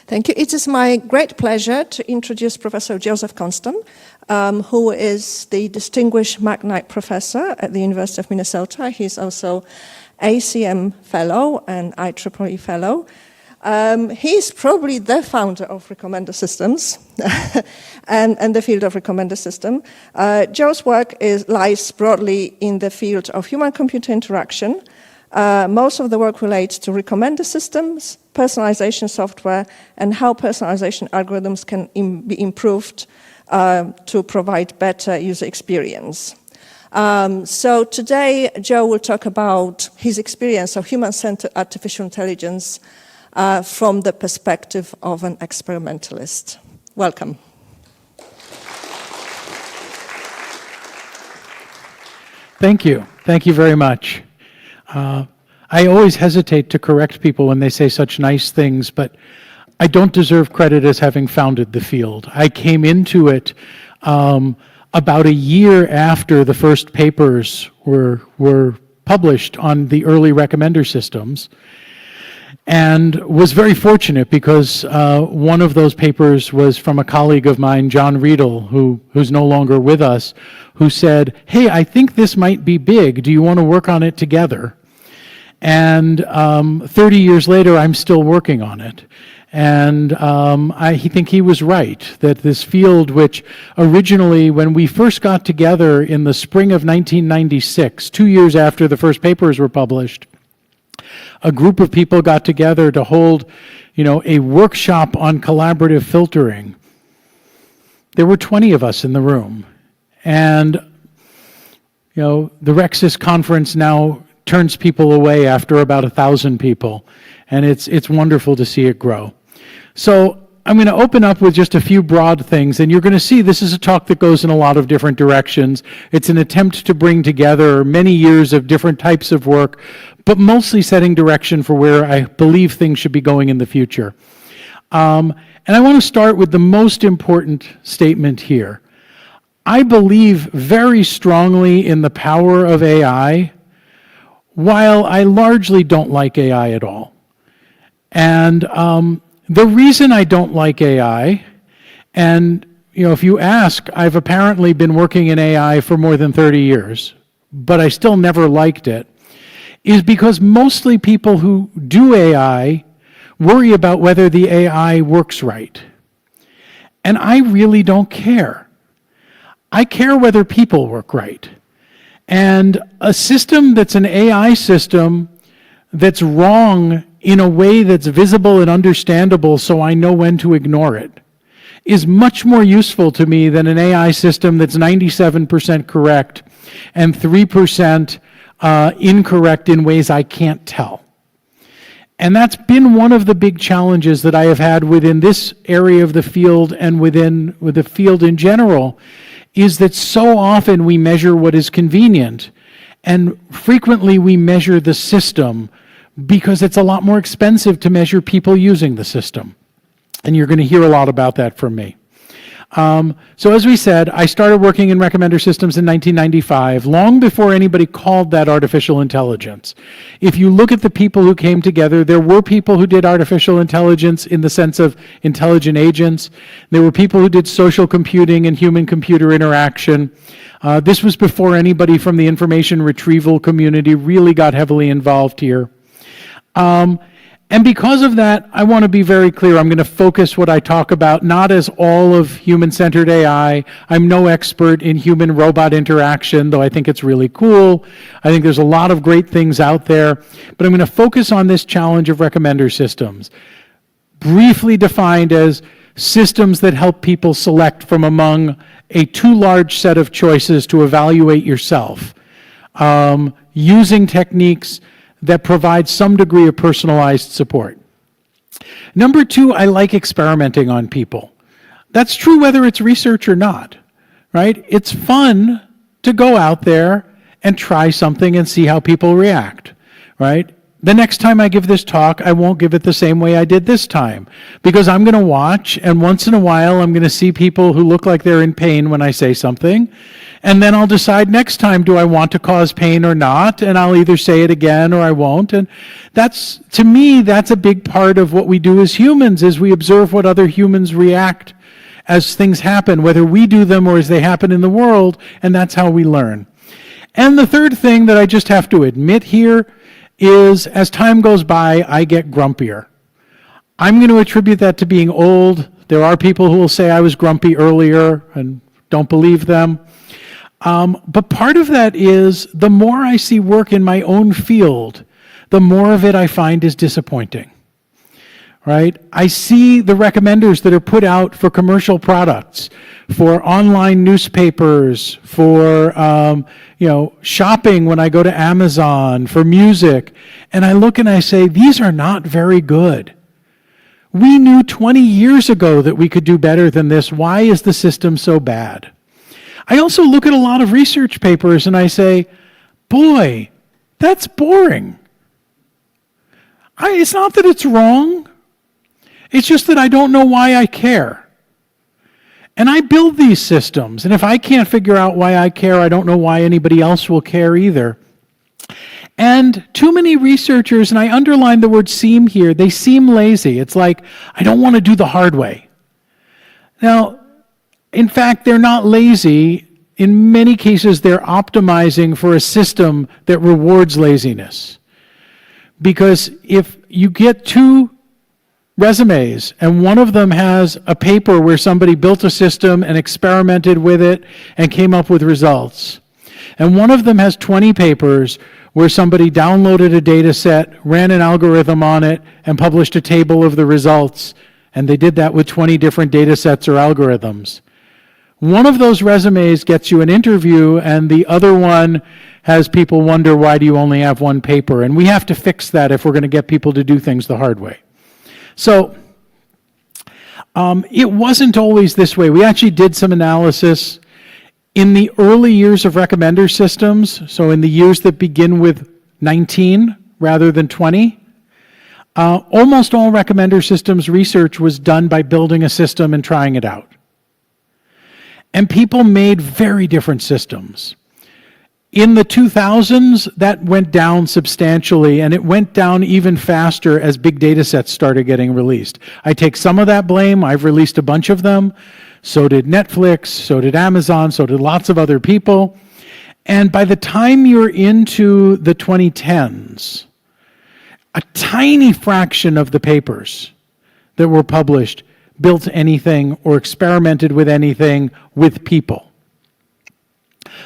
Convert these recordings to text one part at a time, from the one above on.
Thank you. It is my great pleasure to introduce Professor Joseph Konstan, who is the Distinguished Magnite Professor at the University of Minnesota. He's also ACM Fellow and IEEE Fellow. He's probably the founder of recommender systems and the field of recommender system. Joe's work lies broadly in the field of human-computer interaction. Most of the work relates to recommender systems, personalization software, and how personalization algorithms can be improved to provide better user experience. So today, Joe will talk about his experience of human-centered artificial intelligence from the perspective of an experimentalist. Welcome. Thank you. Thank you very much. I always hesitate to correct people when they say such nice things, but I don't deserve credit as having founded the field. I came into it about a year after the first papers were published on the early recommender systems, and was very fortunate because one of those papers was from a colleague of mine, John Riedel, who's no longer with us, who said, "Hey, I think this might be big. Do you want to work on it together?" And 30 years later, I'm still working on it. And I think he was right, that this field, which originally, when we first got together in the spring of 1996, 2 years after the first papers were published, a group of people got together to hold, a workshop on collaborative filtering. There were 20 of us in the room. And, the Rexis conference now turns people away after about 1,000 people. And it's wonderful to see it grow. So I'm going to open up with just a few broad things, and you're going to see this is a talk that goes in a lot of different directions. It's an attempt to bring together many years of different types of work, but mostly setting direction for where I believe things should be going in the future. And I want to start with the most important statement here. I believe very strongly in the power of AI, while I largely don't like AI at all. And the reason I don't like AI, and if you ask, I've apparently been working in AI for more than 30 years, but I still never liked it, is because mostly people who do AI worry about whether the AI works right. And I really don't care. I care whether people work right. And a system that's an AI system that's wrong in a way that's visible and understandable so I know when to ignore it is much more useful to me than an AI system that's 97% correct and 3% incorrect in ways I can't tell. And that's been one of the big challenges that I have had within this area of the field and with the field in general, is that so often we measure what is convenient, and frequently we measure the system because it's a lot more expensive to measure people using the system. And you're going to hear a lot about that from me. So as we said, I started working in recommender systems in 1995, long before anybody called that artificial intelligence. If you look at the people who came together, there were people who did artificial intelligence in the sense of intelligent agents. There were people who did social computing and human-computer interaction. This was before anybody from the information retrieval community really got heavily involved here. And because of that, I want to be very clear. I'm going to focus what I talk about not as all of human-centered AI. I'm no expert in human-robot interaction, though I think it's really cool. I think there's a lot of great things out there. But I'm going to focus on this challenge of recommender systems, briefly defined as systems that help people select from among a too large set of choices to evaluate yourself, using techniques that provide some degree of personalized support. Number two, I like experimenting on people. That's true whether it's research or not, right? It's fun to go out there and try something and see how people react, right? the next time I give this talk, I won't give it the same way I did this time, because I'm going to watch, and once in a while I'm going to see people who look like they're in pain when I say something, and then I'll decide next time, do I want to cause pain or not, and I'll either say it again or I won't. And that's, to me, that's a big part of what we do as humans, is we observe what other humans react as things happen, whether we do them or as they happen in the world, and that's how we learn. And the third thing that I just have to admit here is, as time goes by, I get grumpier. I'm going to attribute that to being old. There are people who will say I was grumpy earlier and don't believe them. But part of that is, the more I see work in my own field, the more of it I find is disappointing. Right? I see the recommenders that are put out for commercial products, for online newspapers, for shopping when I go to Amazon, for music, and I look and I say, these are not very good. We knew 20 years ago that we could do better than this. Why is the system so bad? I also look at a lot of research papers and I say, boy, that's boring. It's not that it's wrong. It's just that I don't know why I care. And I build these systems, and if I can't figure out why I care, I don't know why anybody else will care either. And too many researchers, and I underline the word seem here, they seem lazy. It's like, I don't want to do the hard way. Now, in fact, they're not lazy. In many cases, they're optimizing for a system that rewards laziness. Because if you get two resumes, and one of them has a paper where somebody built a system and experimented with it and came up with results, and one of them has 20 papers where somebody downloaded a data set, ran an algorithm on it, and published a table of the results, and they did that with 20 different data sets or algorithms. One of those resumes gets you an interview, and the other one has people wonder, why do you only have one paper? And we have to fix that if we're going to get people to do things the hard way. So it wasn't always this way. We actually did some analysis in the early years of recommender systems, so in the years that begin with 19 rather than 20. Almost all recommender systems research was done by building a system and trying it out. And people made very different systems. In the 2000s, that went down substantially, and it went down even faster as big data sets started getting released. I take some of that blame. I've released a bunch of them. So did Netflix, so did Amazon, so did lots of other people. And by the time you're into the 2010s, a tiny fraction of the papers that were published built anything or experimented with anything with people.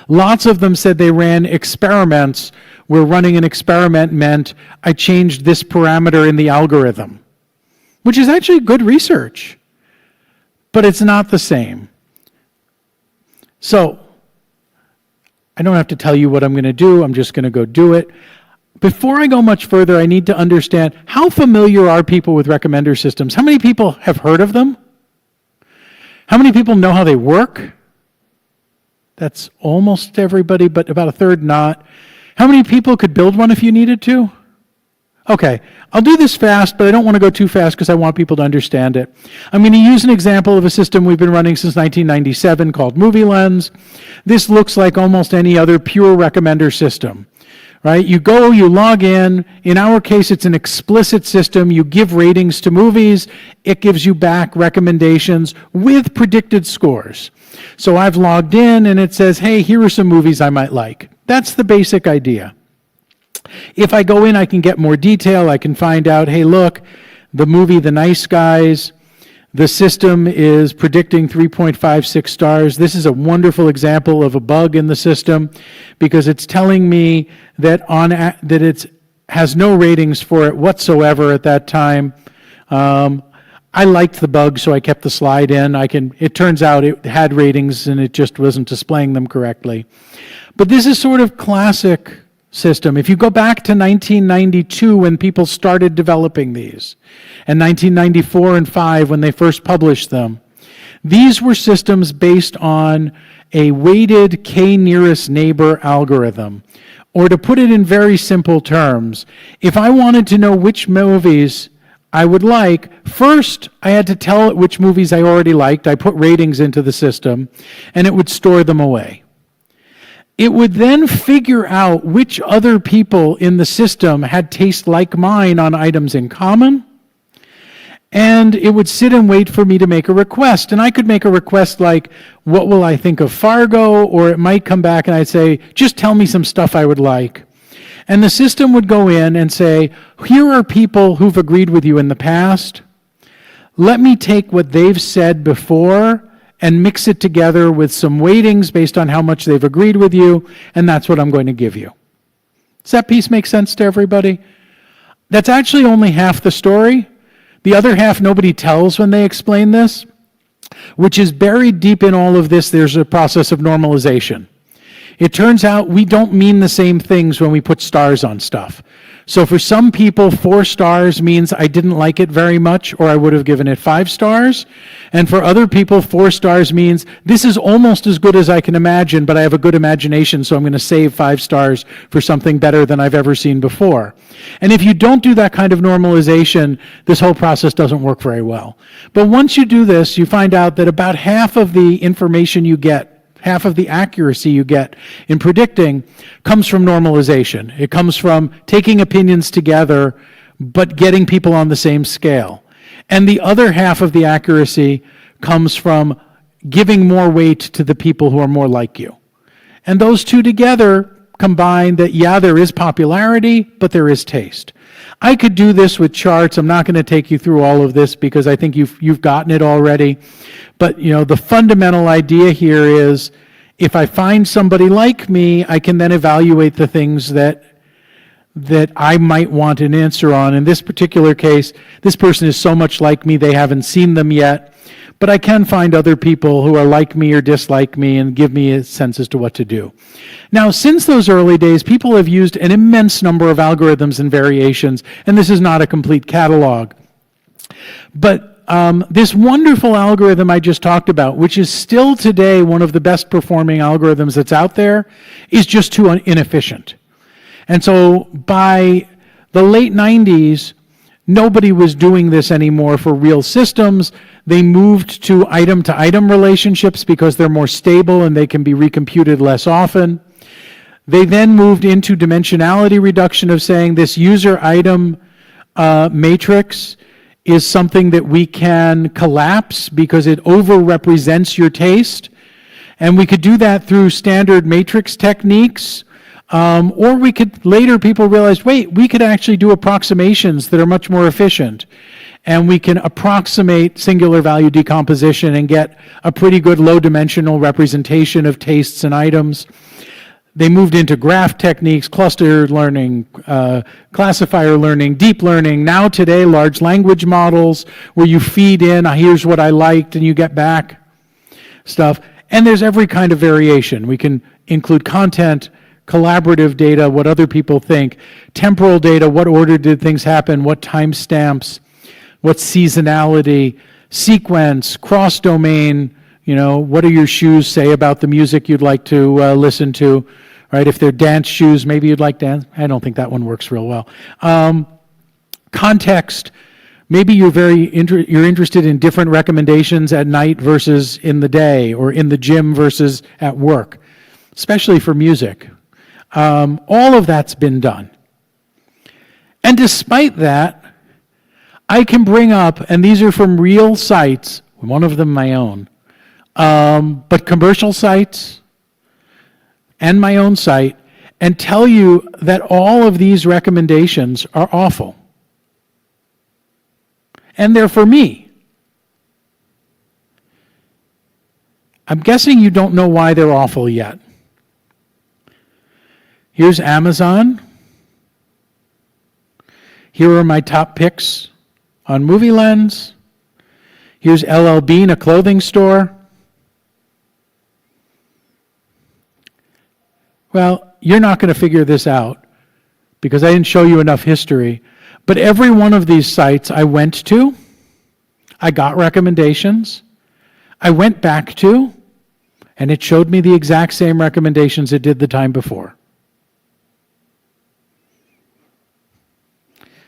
Lots of them said they ran experiments where running an experiment meant I changed this parameter in the algorithm, which is actually good research, but it's not the same. So, I don't have to tell you what I'm going to do. I'm just going to go do it. Before I go much further, I need to understand, how familiar are people with recommender systems? How many people have heard of them? How many people know how they work? That's almost everybody, but about a third not. How many people could build one if you needed to? Okay, I'll do this fast, but I don't want to go too fast because I want people to understand it. I'm going to use an example of a system we've been running since 1997 called Movie Lens. This looks like almost any other pure recommender system. Right? You go, you log in. In our case, it's an explicit system. You give ratings to movies. It gives you back recommendations with predicted scores. So I've logged in, and it says, hey, here are some movies I might like. That's the basic idea. If I go in, I can get more detail. I can find out, hey, look, the movie The Nice Guys, the system is predicting 3.56 stars. This is a wonderful example of a bug in the system because it's telling me that it has no ratings for it whatsoever at that time. I liked the bug, so I kept the slide in. It turns out it had ratings and it just wasn't displaying them correctly. But this is sort of classic system. If you go back to 1992 when people started developing these, and 1994 and 5 when they first published them, these were systems based on a weighted k-nearest neighbor algorithm. Or to put it in very simple terms, if I wanted to know which movies I would like, first I had to tell it which movies I already liked. I put ratings into the system, and it would store them away. It would then figure out which other people in the system had taste like mine on items in common, and it would sit and wait for me to make a request. And I could make a request like, what will I think of Fargo? Or it might come back and I'd say, just tell me some stuff I would like. And the system would go in and say, here are people who've agreed with you in the past. Let me take what they've said before and mix it together with some weightings based on how much they've agreed with you, and that's what I'm going to give you. Does that piece make sense to everybody? That's actually only half the story. The other half nobody tells when they explain this, which is buried deep in all of this, there's a process of normalization. It turns out we don't mean the same things when we put stars on stuff. So for some people, 4 stars means I didn't like it very much, or I would have given it 5 stars. And for other people, 4 stars means this is almost as good as I can imagine, but I have a good imagination, so I'm going to save 5 stars for something better than I've ever seen before. And if you don't do that kind of normalization, this whole process doesn't work very well. But once you do this, you find out that about half of the information you get, half of the accuracy you get in predicting comes from normalization. It comes from taking opinions together, but getting people on the same scale. And the other half of the accuracy comes from giving more weight to the people who are more like you. And those two together combine that, yeah, there is popularity, but there is taste. I could do this with charts. I'm not going to take you through all of this because I think you've gotten it already. But the fundamental idea here is if I find somebody like me, I can then evaluate the things that I might want an answer on. In this particular case, this person is so much like me, they haven't seen them yet. But I can find other people who are like me or dislike me and give me a sense as to what to do. Now, since those early days, people have used an immense number of algorithms and variations, and this is not a complete catalog. But this wonderful algorithm I just talked about, which is still today one of the best performing algorithms that's out there, is just too inefficient. And so by the late 90s, nobody was doing this anymore for real systems. They moved to item-to-item relationships because they're more stable and they can be recomputed less often. They then moved into dimensionality reduction of saying this user item matrix is something that we can collapse because it over-represents your taste. And we could do that through standard matrix techniques. Or we could, later people realized, wait, we could actually do approximations that are much more efficient. And we can approximate singular value decomposition and get a pretty good low-dimensional representation of tastes and items. They moved into graph techniques, cluster learning, classifier learning, deep learning. Now today, large language models where you feed in, here's what I liked, and you get back stuff. And there's every kind of variation. We can include content, collaborative data, what other people think, temporal data, what order did things happen, what timestamps, what seasonality, sequence, cross-domain, what do your shoes say about the music you'd like to listen to, right? If they're dance shoes, maybe you'd like dance. I don't think that one works real well. Context, maybe you're interested in different recommendations at night versus in the day, or in the gym versus at work, especially for music. All of that's been done. And despite that, I can bring up, and these are from real sites, one of them my own, but commercial sites and my own site, and tell you that all of these recommendations are awful. And they're for me. I'm guessing you don't know why they're awful yet. Here's Amazon. Here are my top picks on Movie Lens. Here's LL Bean, a clothing store. Well, you're not going to figure this out because I didn't show you enough history. But every one of these sites I went to, I got recommendations, I went back to, and it showed me the exact same recommendations it did the time before.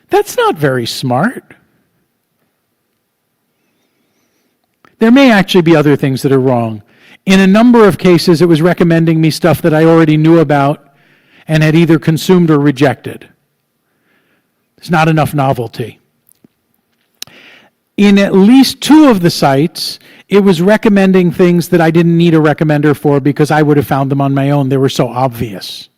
That's not very smart. There may actually be other things that are wrong. In a number of cases, it was recommending me stuff that I already knew about and had either consumed or rejected. There's not enough novelty. In at least 2 of the sites, it was recommending things that I didn't need a recommender for because I would have found them on my own. They were so obvious.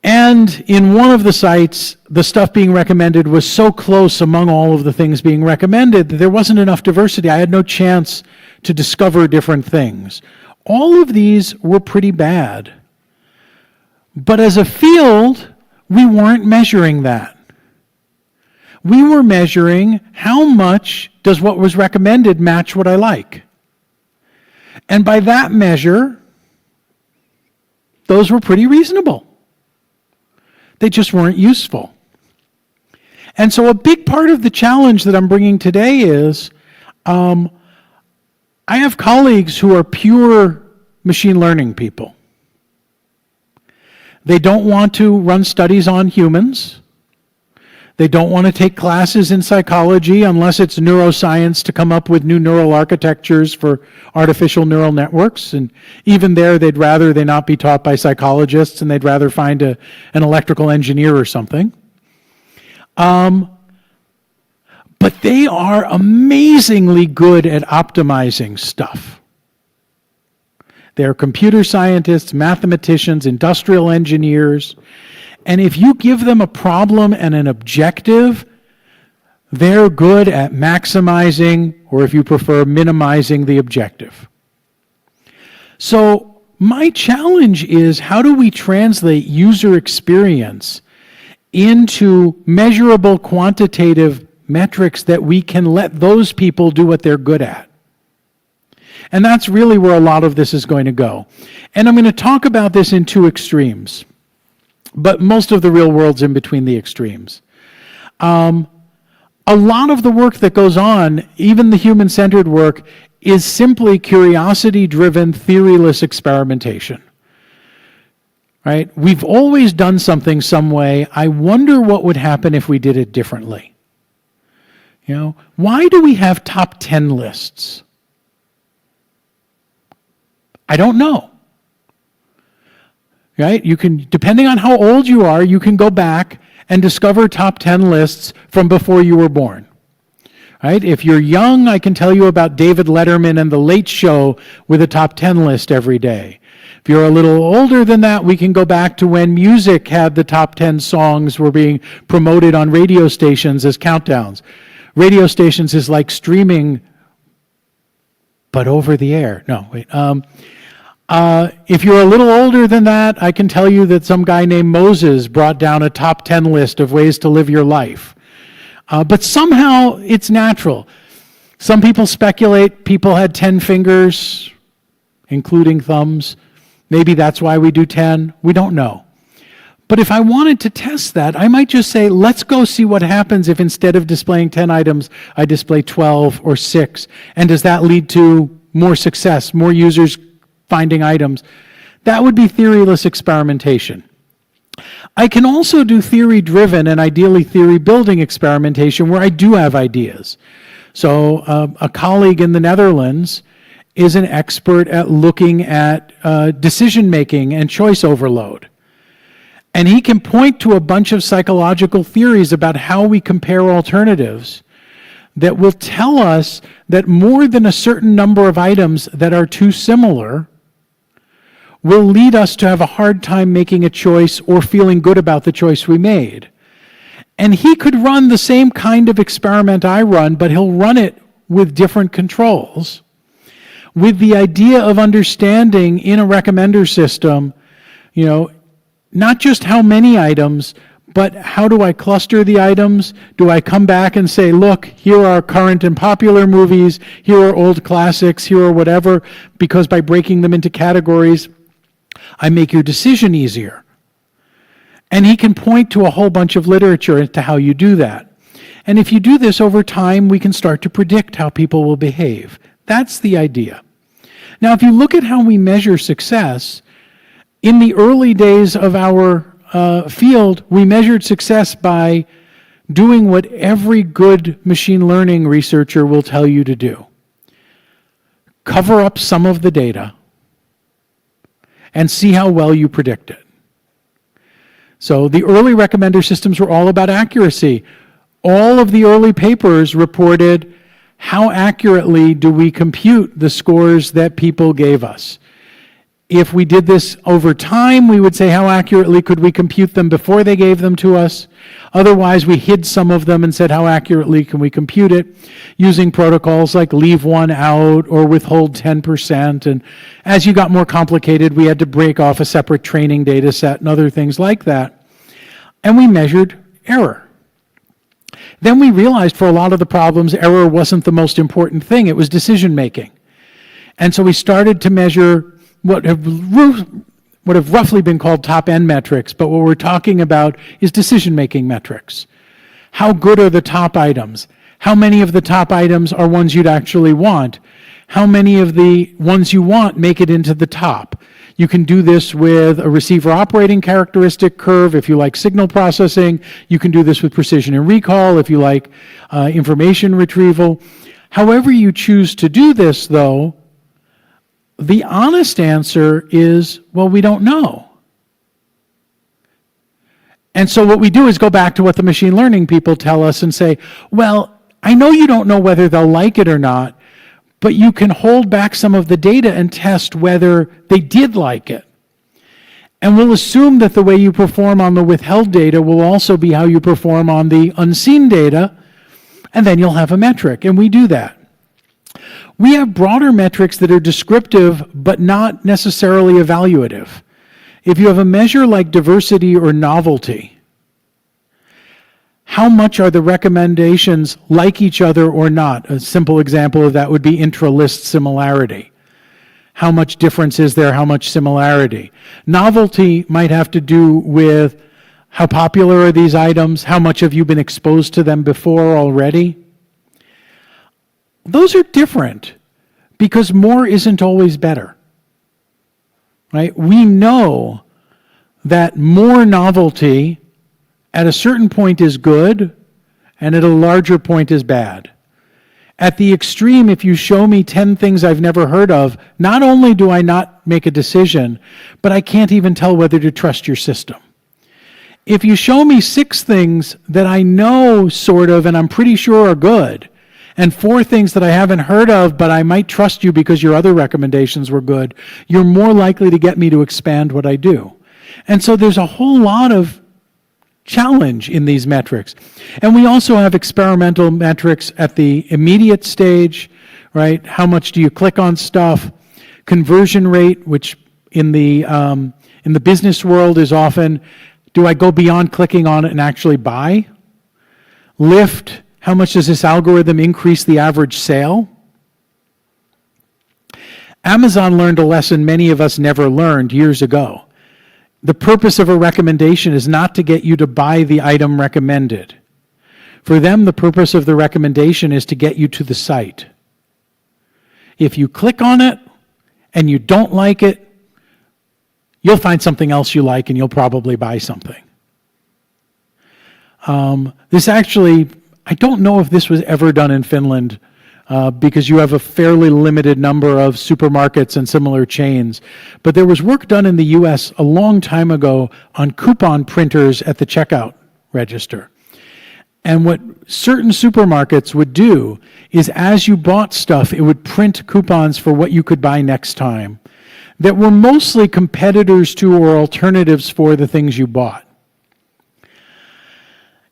And in one of the sites, the stuff being recommended was so close among all of the things being recommended that there wasn't enough diversity. I had no chance to discover different things. All of these were pretty bad. But as a field, we weren't measuring that. We were measuring how much does what was recommended match what I like. And by that measure, those were pretty reasonable. They just weren't useful. And so a big part of the challenge that I'm bringing today is I have colleagues who are pure machine learning people. They don't want to run studies on humans. They don't want to take classes in psychology unless it's neuroscience to come up with new neural architectures for artificial neural networks. And even there, they'd rather they not be taught by psychologists, and they'd rather find an electrical engineer or something. But they are amazingly good at optimizing stuff. They're computer scientists, mathematicians, industrial engineers. And if you give them a problem and an objective, they're good at maximizing, or if you prefer, minimizing the objective. So my challenge is, how do we translate user experience into measurable quantitative metrics that we can let those people do what they're good at? And that's really where a lot of this is going to go. And I'm going to talk about this in 2 extremes. But most of the real world's in between the extremes. A lot of the work that goes on, even the human-centered work, is simply curiosity-driven, theoryless experimentation. Right? We've always done something some way. I wonder what would happen if we did it differently. You know, why do we have top 10 lists? I don't know. Right? You can, depending on how old you are, you can go back and discover top 10 lists from before you were born. Right? If you're young, I can tell you about David Letterman and The Late Show with a top 10 list every day. If you're a little older than that, we can go back to when music had the top 10 songs were being promoted on radio stations as countdowns. Radio stations is like streaming, but over the air. No, wait. If you're a little older than that, I can tell you that some guy named Moses brought down a top 10 list of ways to live your life. But somehow it's natural. Some people speculate people had 10 fingers, including thumbs. Maybe that's why we do 10. We don't know. But if I wanted to test that, I might just say, let's go see what happens if instead of displaying 10 items, I display 12 or 6. And does that lead to more success, more users finding items? That would be theoryless experimentation. I can also do theory-driven and ideally theory-building experimentation where I do have ideas. So a colleague in the Netherlands is an expert at looking at decision-making and choice overload. And he can point to a bunch of psychological theories about how we compare alternatives that will tell us that more than a certain number of items that are too similar will lead us to have a hard time making a choice or feeling good about the choice we made. And he could run the same kind of experiment I run, but he'll run it with different controls, with the idea of understanding in a recommender system, you know, not just how many items, but how do I cluster the items? Do I come back and say, look, here are current and popular movies, here are old classics, here are whatever, because by breaking them into categories, I make your decision easier. And he can point to a whole bunch of literature as to how you do that. And if you do this over time, we can start to predict how people will behave. That's the idea. Now, if you look at how we measure success, in the early days of our field, we measured success by doing what every good machine learning researcher will tell you to do. Cover up some of the data and see how well you predict it. So the early recommender systems were all about accuracy. All of the early papers reported how accurately do we compute the scores that people gave us. If we did this over time, we would say how accurately could we compute them before they gave them to us. Otherwise, we hid some of them and said how accurately can we compute it using protocols like leave one out or withhold 10%. And as you got more complicated, we had to break off a separate training data set and other things like that. And we measured error. Then we realized for a lot of the problems, error wasn't the most important thing. It was decision making. And so we started to measure what have roughly been called top-end metrics, but what we're talking about is decision-making metrics. How good are the top items? How many of the top items are ones you'd actually want? How many of the ones you want make it into the top? You can do this with a receiver operating characteristic curve if you like signal processing. You can do this with precision and recall if you like information retrieval. However you choose to do this, though, the honest answer is, well, we don't know. And so what we do is go back to what the machine learning people tell us and say, well, I know you don't know whether they'll like it or not, but you can hold back some of the data and test whether they did like it. And we'll assume that the way you perform on the withheld data will also be how you perform on the unseen data, and then you'll have a metric, and we do that. We have broader metrics that are descriptive but not necessarily evaluative. If you have a measure like diversity or novelty, how much are the recommendations like each other or not? A simple example of that would be intra-list similarity. How much difference is there? How much similarity? Novelty might have to do with how popular are these items? How much have you been exposed to them before already? Those are different because more isn't always better, right? We know that more novelty at a certain point is good and at a larger point is bad. At the extreme, if you show me 10 things I've never heard of, not only do I not make a decision, but I can't even tell whether to trust your system. If you show me 6 things that I know sort of and I'm pretty sure are good, and 4 things that I haven't heard of, but I might trust you because your other recommendations were good, you're more likely to get me to expand what I do. And so there's a whole lot of challenge in these metrics. And we also have experimental metrics at the immediate stage, right? How much do you click on stuff? Conversion rate, which in the business world is often, do I go beyond clicking on it and actually buy? Lift, how much does this algorithm increase the average sale? Amazon learned a lesson many of us never learned years ago. The purpose of a recommendation is not to get you to buy the item recommended. For them, the purpose of the recommendation is to get you to the site. If you click on it and you don't like it, you'll find something else you like and you'll probably buy something. This actually, I don't know if this was ever done in Finland because you have a fairly limited number of supermarkets and similar chains. But there was work done in the US a long time ago on coupon printers at the checkout register. And what certain supermarkets would do is as you bought stuff, it would print coupons for what you could buy next time that were mostly competitors to or alternatives for the things you bought.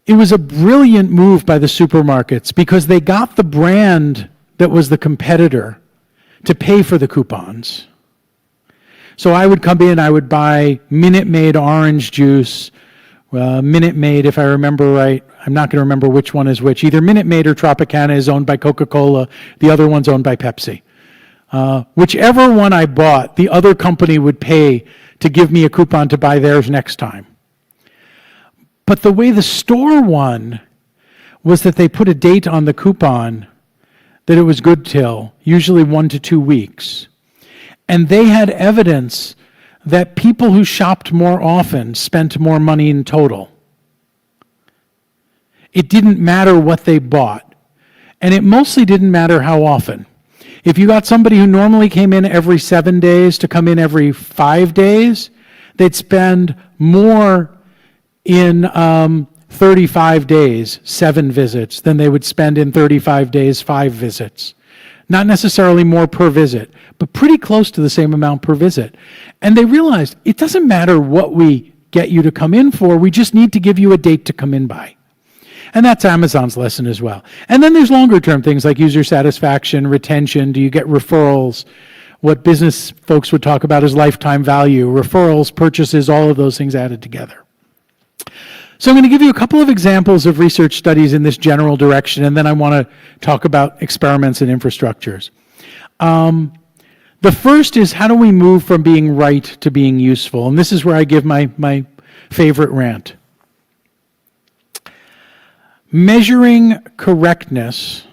It was a brilliant move by the supermarkets because they got the brand that was the competitor to pay for the coupons. So I would come in, I would buy Minute Maid orange juice, Minute Maid, if I remember right. I'm not going to remember which one is which. Either Minute Maid or Tropicana is owned by Coca-Cola. The other one's owned by Pepsi. Whichever one I bought, the other company would pay to give me a coupon to buy theirs next time. But the way the store won was that they put a date on the coupon that it was good till, usually 1 to 2 weeks. And they had evidence that people who shopped more often spent more money in total. It didn't matter what they bought, and it mostly didn't matter how often. If you got somebody who normally came in every 7 days to come in every 5 days, they'd spend more in 35 days, 7 visits, than they would spend in 35 days, 5 visits. Not necessarily more per visit, but pretty close to the same amount per visit. And they realized it doesn't matter what we get you to come in for, we just need to give you a date to come in by. And that's Amazon's lesson as well. And then there's longer term things like user satisfaction, retention, do you get referrals? What business folks would talk about is lifetime value, referrals, purchases, all of those things added together. So I'm going to give you a couple of examples of research studies in this general direction, and then I want to talk about experiments and infrastructures. The first is, how do we move from being right to being useful? And this is where I give my favorite rant. Measuring correctness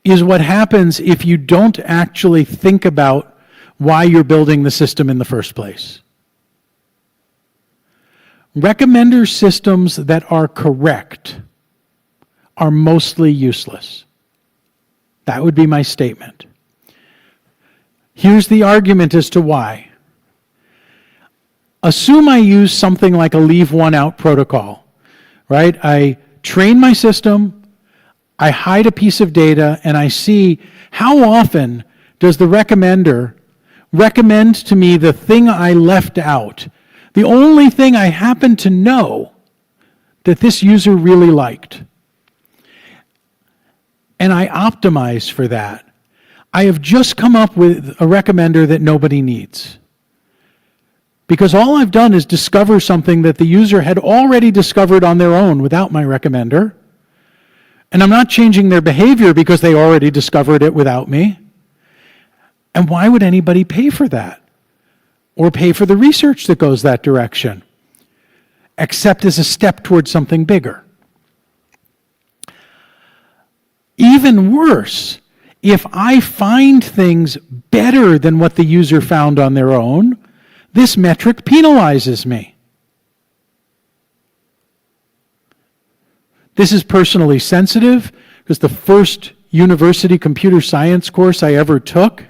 is what happens if you don't actually think about why you're building the system in the first place. Recommender systems that are correct are mostly useless. That would be my statement. Here's the argument as to why. Assume I use something like a leave one out protocol, right? I train my system, I hide a piece of data, and I see how often does the recommender recommend to me the thing I left out, the only thing I happen to know that this user really liked. And I optimize for that. I have just come up with a recommender that nobody needs. Because all I've done is discover something that the user had already discovered on their own without my recommender. And I'm not changing their behavior because they already discovered it without me. And why would anybody pay for that? Or pay for the research that goes that direction? Except as a step towards something bigger. Even worse, if I find things better than what the user found on their own, this metric penalizes me. This is personally sensitive because the first university computer science course I ever took,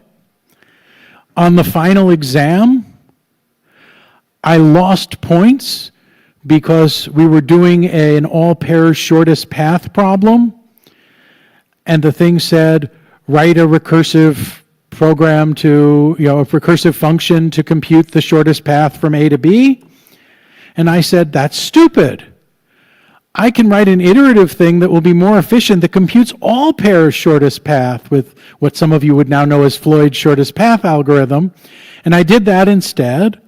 on the final exam, I lost points because we were doing an all pairs shortest path problem, and the thing said, write a recursive program to, a recursive function to compute the shortest path from A to B. And I said, that's stupid. I can write an iterative thing that will be more efficient that computes all pairs shortest path with what some of you would now know as Floyd's shortest path algorithm. And I did that instead.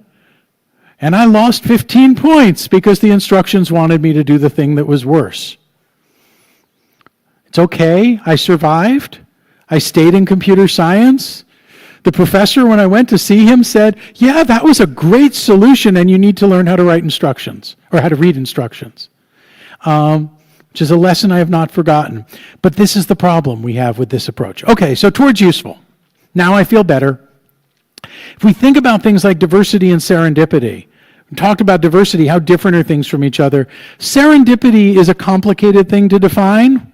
And I lost 15 points because the instructions wanted me to do the thing that was worse. It's okay, I survived. I stayed in computer science. The professor, when I went to see him, said, yeah, that was a great solution, and you need to learn how to write instructions, or how to read instructions, which is a lesson I have not forgotten. But this is the problem we have with this approach. Okay, so towards useful. Now I feel better. If we think about things like diversity and serendipity, we talked about diversity, how different are things from each other. Serendipity is a complicated thing to define.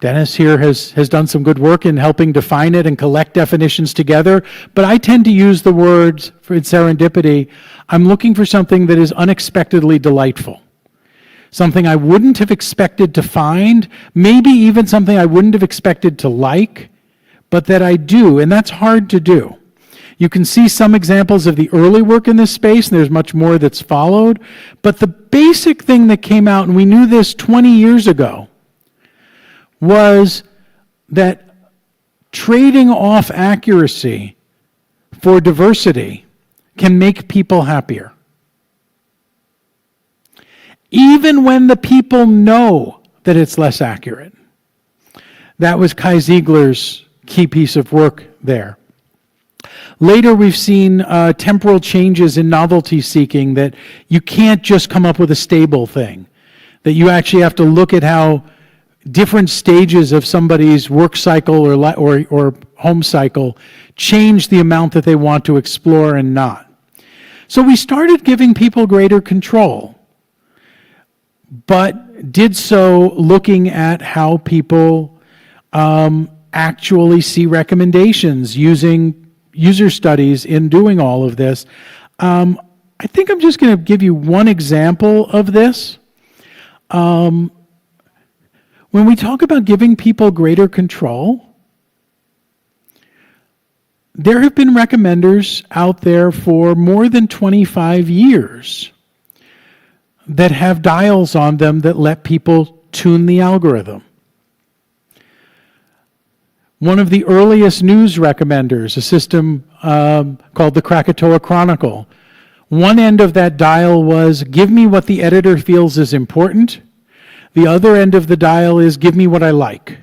Dennis here has done some good work in helping define it and collect definitions together, but I tend to use the words for serendipity. I'm looking for something that is unexpectedly delightful, something I wouldn't have expected to find, maybe even something I wouldn't have expected to like, but that I do, and that's hard to do. You can see some examples of the early work in this space, and there's much more that's followed, but the basic thing that came out, and we knew this 20 years ago, was that trading off accuracy for diversity can make people happier. Even when the people know that it's less accurate. That was Kai Ziegler's key piece of work there. Later, we've seen temporal changes in novelty seeking, that you can't just come up with a stable thing, that you actually have to look at how different stages of somebody's work cycle or home cycle change the amount that they want to explore and not. So we started giving people greater control, but did so looking at how people actually see recommendations using user studies in doing all of this. I think I'm just going to give you one example of this. When we talk about giving people greater control, there have been recommenders out there for more than 25 years that have dials on them that let people tune the algorithm. One of the earliest news recommenders, a system called the Krakatoa Chronicle, one end of that dial was, give me what the editor feels is important. The other end of the dial is, give me what I like.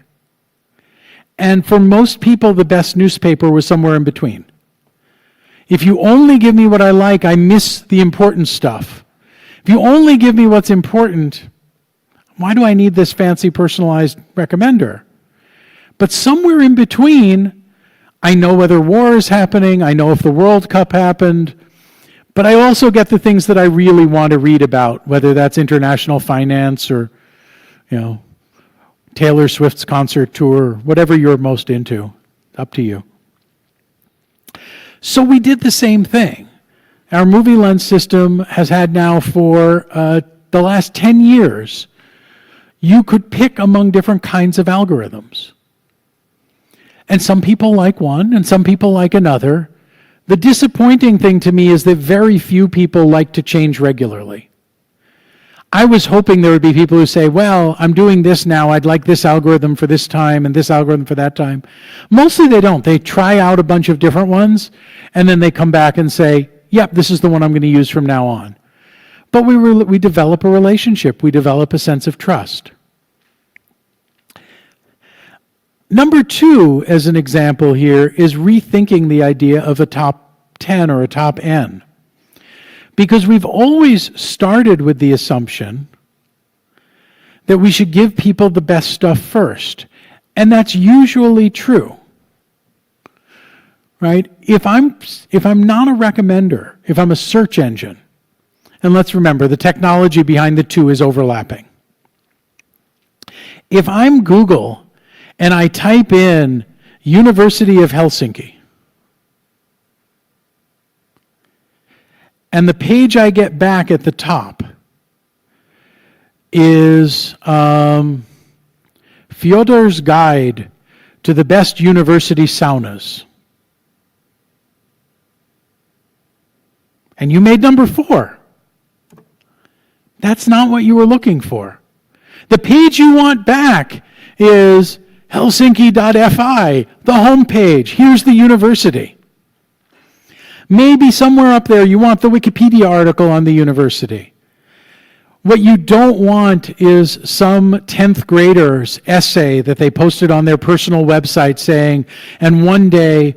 And for most people, the best newspaper was somewhere in between. If you only give me what I like, I miss the important stuff. If you only give me what's important, why do I need this fancy personalized recommender? But somewhere in between, I know whether war is happening, I know if the World Cup happened, but I also get the things that I really want to read about, whether that's international finance or, Taylor Swift's concert tour, whatever you're most into, up to you. So we did the same thing. Our Movie Lens system has had now for the last 10 years. You could pick among different kinds of algorithms. And some people like one, and some people like another. The disappointing thing to me is that very few people like to change regularly. I was hoping there would be people who say, well, I'm doing this now, I'd like this algorithm for this time and this algorithm for that time. Mostly they don't. They try out a bunch of different ones, and then they come back and say, yep, this is the one I'm going to use from now on. But we develop a relationship. We develop a sense of trust. Number two, as an example here, is rethinking the idea of a top 10 or a top N. Because we've always started with the assumption that we should give people the best stuff first. And that's usually true. Right? If I'm not a recommender, if I'm a search engine, and let's remember, the technology behind the two is overlapping. If I'm Google and I type in University of Helsinki, and the page I get back at the top is Fyodor's Guide to the Best University Saunas. And you made number 4. That's not what you were looking for. The page you want back is Helsinki.fi, the home page. Here's the university. Maybe somewhere up there you want the Wikipedia article on the university. What you don't want is some 10th grader's essay that they posted on their personal website saying, and one day,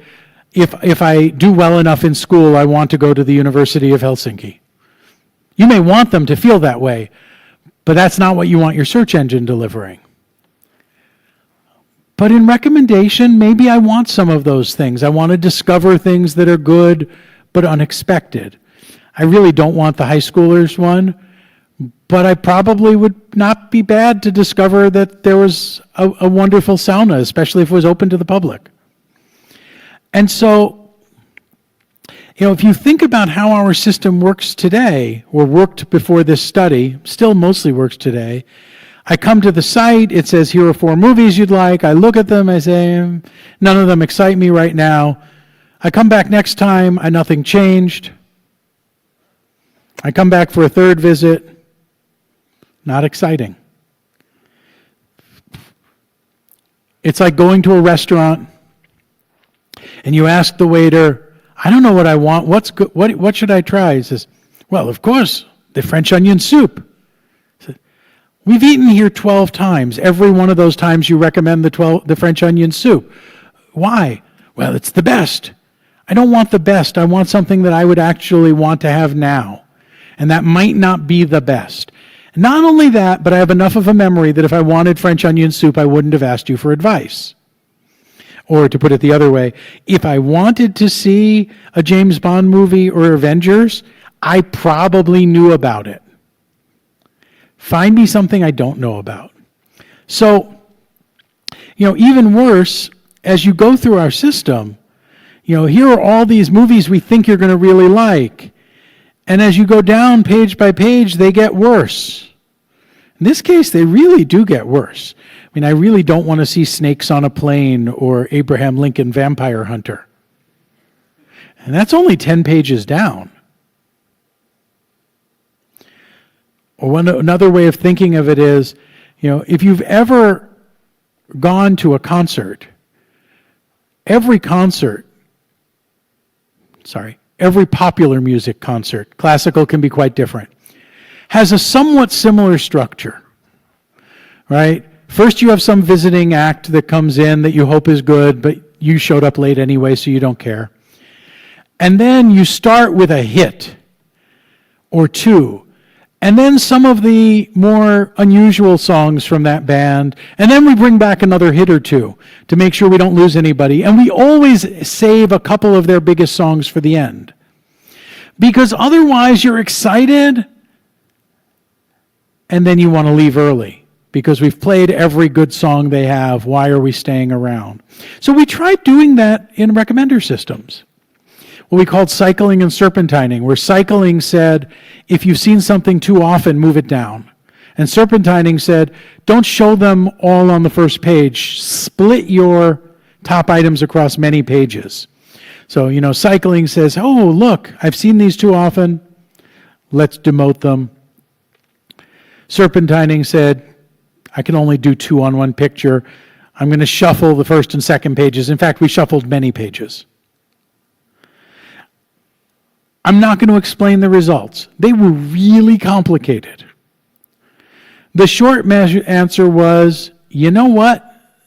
if I do well enough in school, I want to go to the University of Helsinki. You may want them to feel that way, but that's not what you want your search engine delivering. But in recommendation, maybe I want some of those things. I want to discover things that are good but unexpected. I really don't want the high schoolers one, but I probably would not be bad to discover that there was a wonderful sauna, especially if it was open to the public. And so, if you think about how our system works today, or worked before this study, still mostly works today, I come to the site, it says, here are 4 movies you'd like. I look at them, I say, none of them excite me right now. I come back next time, nothing changed. I come back for a third visit, not exciting. It's like going to a restaurant, and you ask the waiter, I don't know what I want, what's good, what should I try? He says, well, of course, the French onion soup. We've eaten here 12 times. Every one of those times you recommend the French onion soup. Why? Well, it's the best. I don't want the best. I want something that I would actually want to have now. And that might not be the best. Not only that, but I have enough of a memory that if I wanted French onion soup, I wouldn't have asked you for advice. Or to put it the other way, if I wanted to see a James Bond movie or Avengers, I probably knew about it. Find me something I don't know about. So, even worse, as you go through our system, here are all these movies we think you're going to really like. And as you go down page by page, they get worse. In this case, they really do get worse. I really don't want to see Snakes on a Plane or Abraham Lincoln Vampire Hunter. And that's only 10 pages down. Or another way of thinking of it is, if you've ever gone to a concert, every popular music concert, classical can be quite different, has a somewhat similar structure, right? First you have some visiting act that comes in that you hope is good, but you showed up late anyway, so you don't care. And then you start with a hit or two, and then some of the more unusual songs from that band, and then we bring back another hit or two to make sure we don't lose anybody. And we always save a couple of their biggest songs for the end. Because otherwise you're excited, and then you want to leave early. Because we've played every good song they have, why are we staying around? So we tried doing that in recommender systems. What we called cycling and serpentining, where cycling said, if you've seen something too often, move it down. And serpentining said, don't show them all on the first page. Split your top items across many pages. So, cycling says, oh, look, I've seen these too often. Let's demote them. Serpentining said, I can only do 2 on one picture. I'm going to shuffle the first and second pages. In fact, we shuffled many pages. I'm not going to explain the results. They were really complicated. The short answer was, you know what?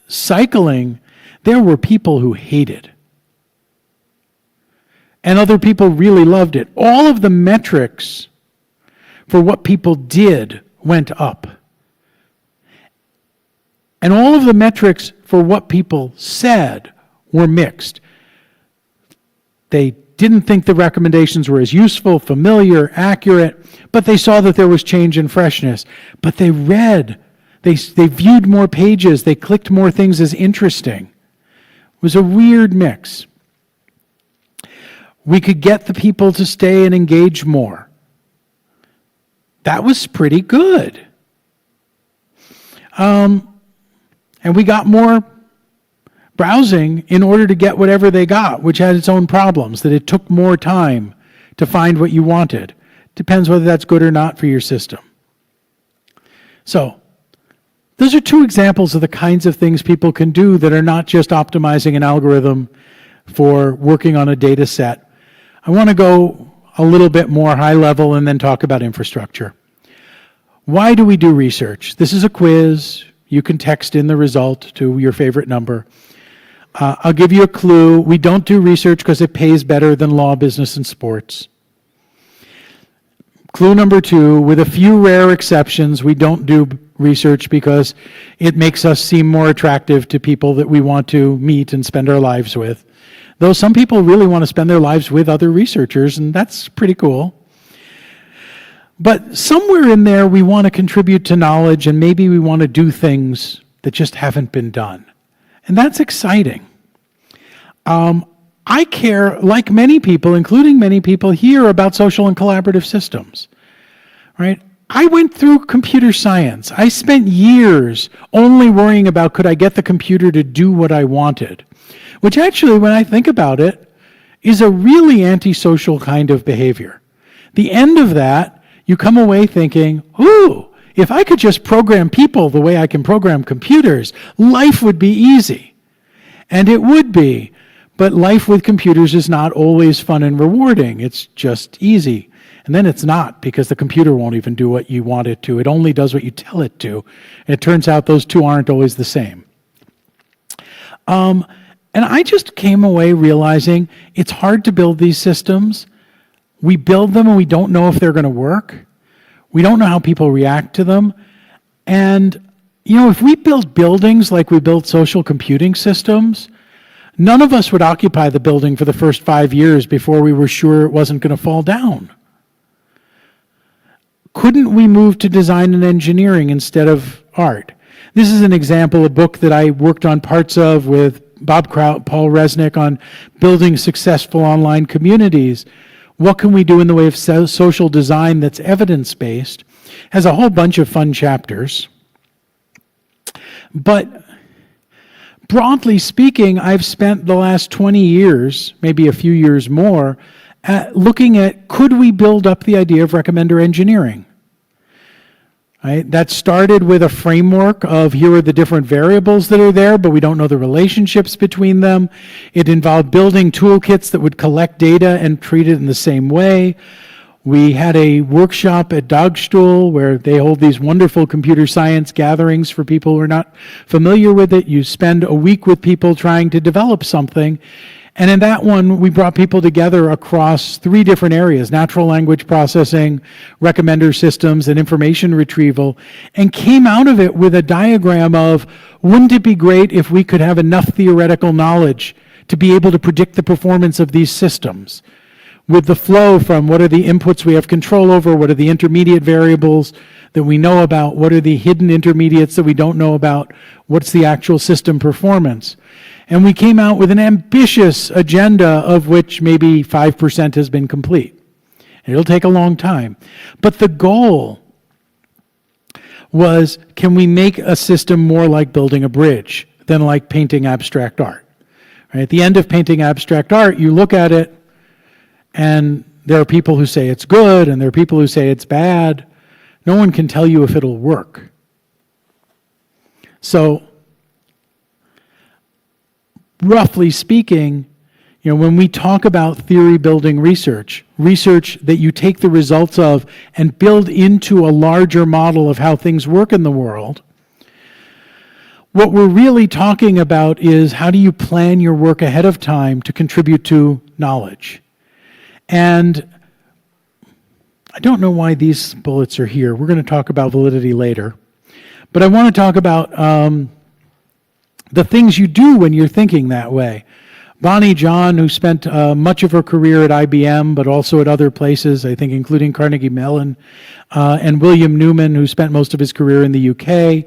Cycling, there were people who hated. And other people really loved it. All of the metrics for what people did went up. And all of the metrics for what people said were mixed. They didn't think the recommendations were as useful, familiar, accurate, but they saw that there was change and freshness. But they read, they viewed more pages, they clicked more things as interesting. It was a weird mix. We could get the people to stay and engage more. That was pretty good. And we got more browsing in order to get whatever they got, which had its own problems, that it took more time to find what you wanted. Depends whether that's good or not for your system. So, those are 2 examples of the kinds of things people can do that are not just optimizing an algorithm for working on a data set. I want to go a little bit more high level and then talk about infrastructure. Why do we do research? This is a quiz. You can text in the result to your favorite number. I'll give you a clue. We don't do research because it pays better than law, business, and sports. Clue number 2, with a few rare exceptions, we don't do research because it makes us seem more attractive to people that we want to meet and spend our lives with. Though some people really want to spend their lives with other researchers, and that's pretty cool. But somewhere in there, we want to contribute to knowledge, and maybe we want to do things that just haven't been done. And that's exciting. I care, like many people, including many people here, about social and collaborative systems. Right? I went through computer science. I spent years only worrying about could I get the computer to do what I wanted, which actually, when I think about it, is a really antisocial kind of behavior. The end of that, you come away thinking, ooh, if I could just program people the way I can program computers, life would be easy. And it would be, but life with computers is not always fun and rewarding. It's just easy. And then it's not, because the computer won't even do what you want it to. It only does what you tell it to. And it turns out those 2 aren't always the same. And I just came away realizing it's hard to build these systems. We build them and we don't know if they're going to work. We don't know how people react to them. And, if we build buildings like we built social computing systems, none of us would occupy the building for the first 5 years before we were sure it wasn't going to fall down. Couldn't we move to design and engineering instead of art? This is an example, a book that I worked on parts of with Bob Kraut, Paul Resnick on building successful online communities. What can we do in the way of social design that's evidence-based? Has a whole bunch of fun chapters. But broadly speaking, I've spent the last 20 years, maybe a few years more, looking at could we build up the idea of recommender engineering? Right? That started with a framework of here are the different variables that are there, but we don't know the relationships between them. It involved building toolkits that would collect data and treat it in the same way. We had a workshop at Dagstuhl where they hold these wonderful computer science gatherings for people who are not familiar with it. You spend a week with people trying to develop something. And in that one, we brought people together across 3 different areas: natural language processing, recommender systems, and information retrieval, and came out of it with a diagram of, wouldn't it be great if we could have enough theoretical knowledge to be able to predict the performance of these systems? With the flow from what are the inputs we have control over, what are the intermediate variables that we know about, what are the hidden intermediates that we don't know about, what's the actual system performance. And we came out with an ambitious agenda of which maybe 5% has been complete. It'll take a long time. But the goal was, can we make a system more like building a bridge than like painting abstract art? Right? At the end of painting abstract art, you look at it, and there are people who say it's good, and there are people who say it's bad. No one can tell you if it'll work. So, roughly speaking, when we talk about theory-building research that you take the results of and build into a larger model of how things work in the world, what we're really talking about is how do you plan your work ahead of time to contribute to knowledge. And I don't know why these bullets are here. We're going to talk about validity later. But I want to talk about the things you do when you're thinking that way. Bonnie John, who spent much of her career at IBM, but also at other places, I think including Carnegie Mellon, and William Newman, who spent most of his career in the UK,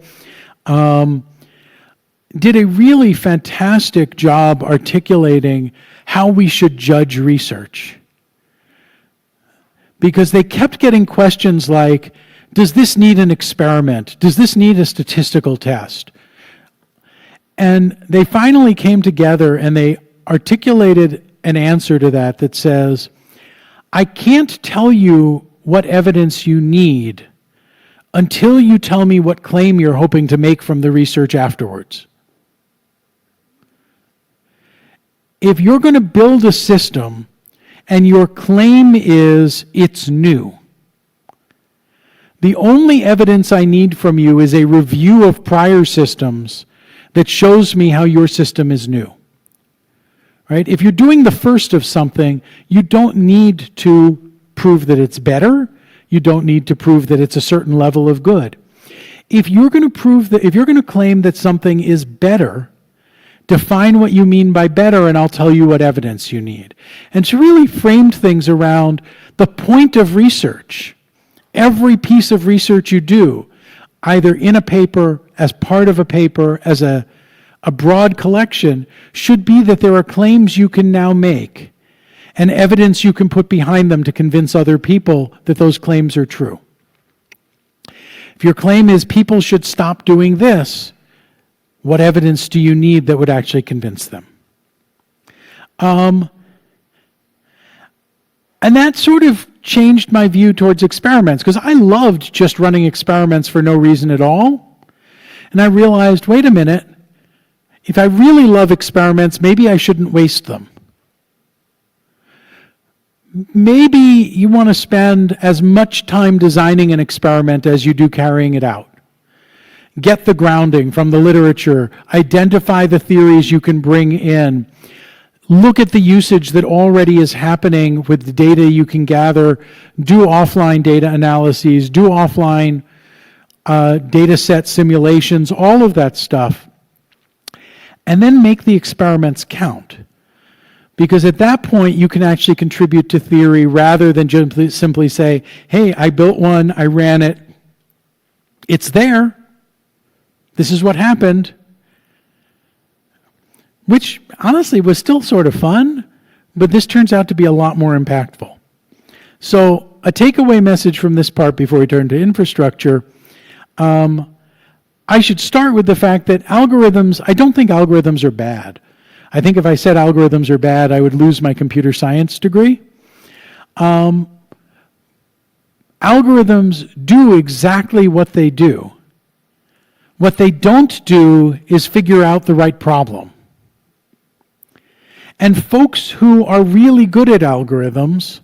did a really fantastic job articulating how we should judge research. Because they kept getting questions like, does this need an experiment? Does this need a statistical test? And they finally came together and they articulated an answer to that that says, I can't tell you what evidence you need until you tell me what claim you're hoping to make from the research afterwards. If you're going to build a system and your claim is it's new, the only evidence I need from you is a review of prior systems that shows me how your system is new. Right? If you're doing the first of something, you don't need to prove that it's better. You don't need to prove that it's a certain level of good. If you're going to claim that something is better, define what you mean by better, and I'll tell you what evidence you need. And she really framed things around the point of research. Every piece of research you do, either in a paper, as part of a paper, as a broad collection, should be that there are claims you can now make and evidence you can put behind them to convince other people that those claims are true. If your claim is people should stop doing this, what evidence do you need that would actually convince them? And that sort of changed my view towards experiments, because I loved just running experiments for no reason at all. And I realized, wait a minute, if I really love experiments, maybe I shouldn't waste them. Maybe you want to spend as much time designing an experiment as you do carrying it out. Get the grounding from the literature, identify the theories you can bring in, look at the usage that already is happening with the data you can gather, do offline data analyses, do offline data set simulations, all of that stuff, and then make the experiments count. Because at that point, you can actually contribute to theory rather than just simply say, hey, I built one, I ran it, it's there, this is what happened. Which, honestly, was still sort of fun, but this turns out to be a lot more impactful. So, a takeaway message from this part before we turn to infrastructure, I should start with the fact that algorithms, I don't think algorithms are bad. I think if I said algorithms are bad, I would lose my computer science degree. Algorithms do exactly what they do. What they don't do is figure out the right problem. And folks who are really good at algorithms,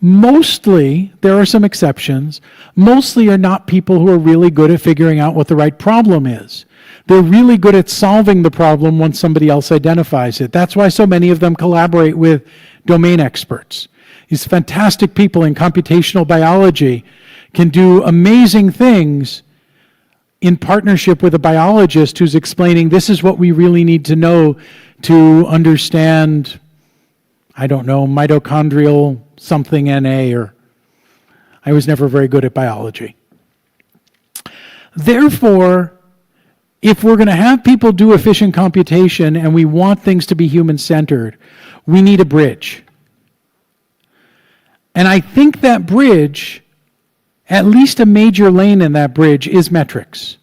mostly, there are some exceptions, mostly are not people who are really good at figuring out what the right problem is. They're really good at solving the problem once somebody else identifies it. That's why so many of them collaborate with domain experts. These fantastic people in computational biology can do amazing things in partnership with a biologist who's explaining this is what we really need to know to understand, I don't know, mitochondrial something NA, or I was never very good at biology. Therefore, if we're going to have people do efficient computation and we want things to be human-centered, we need a bridge. And I think that bridge, at least a major lane in that bridge, is metrics.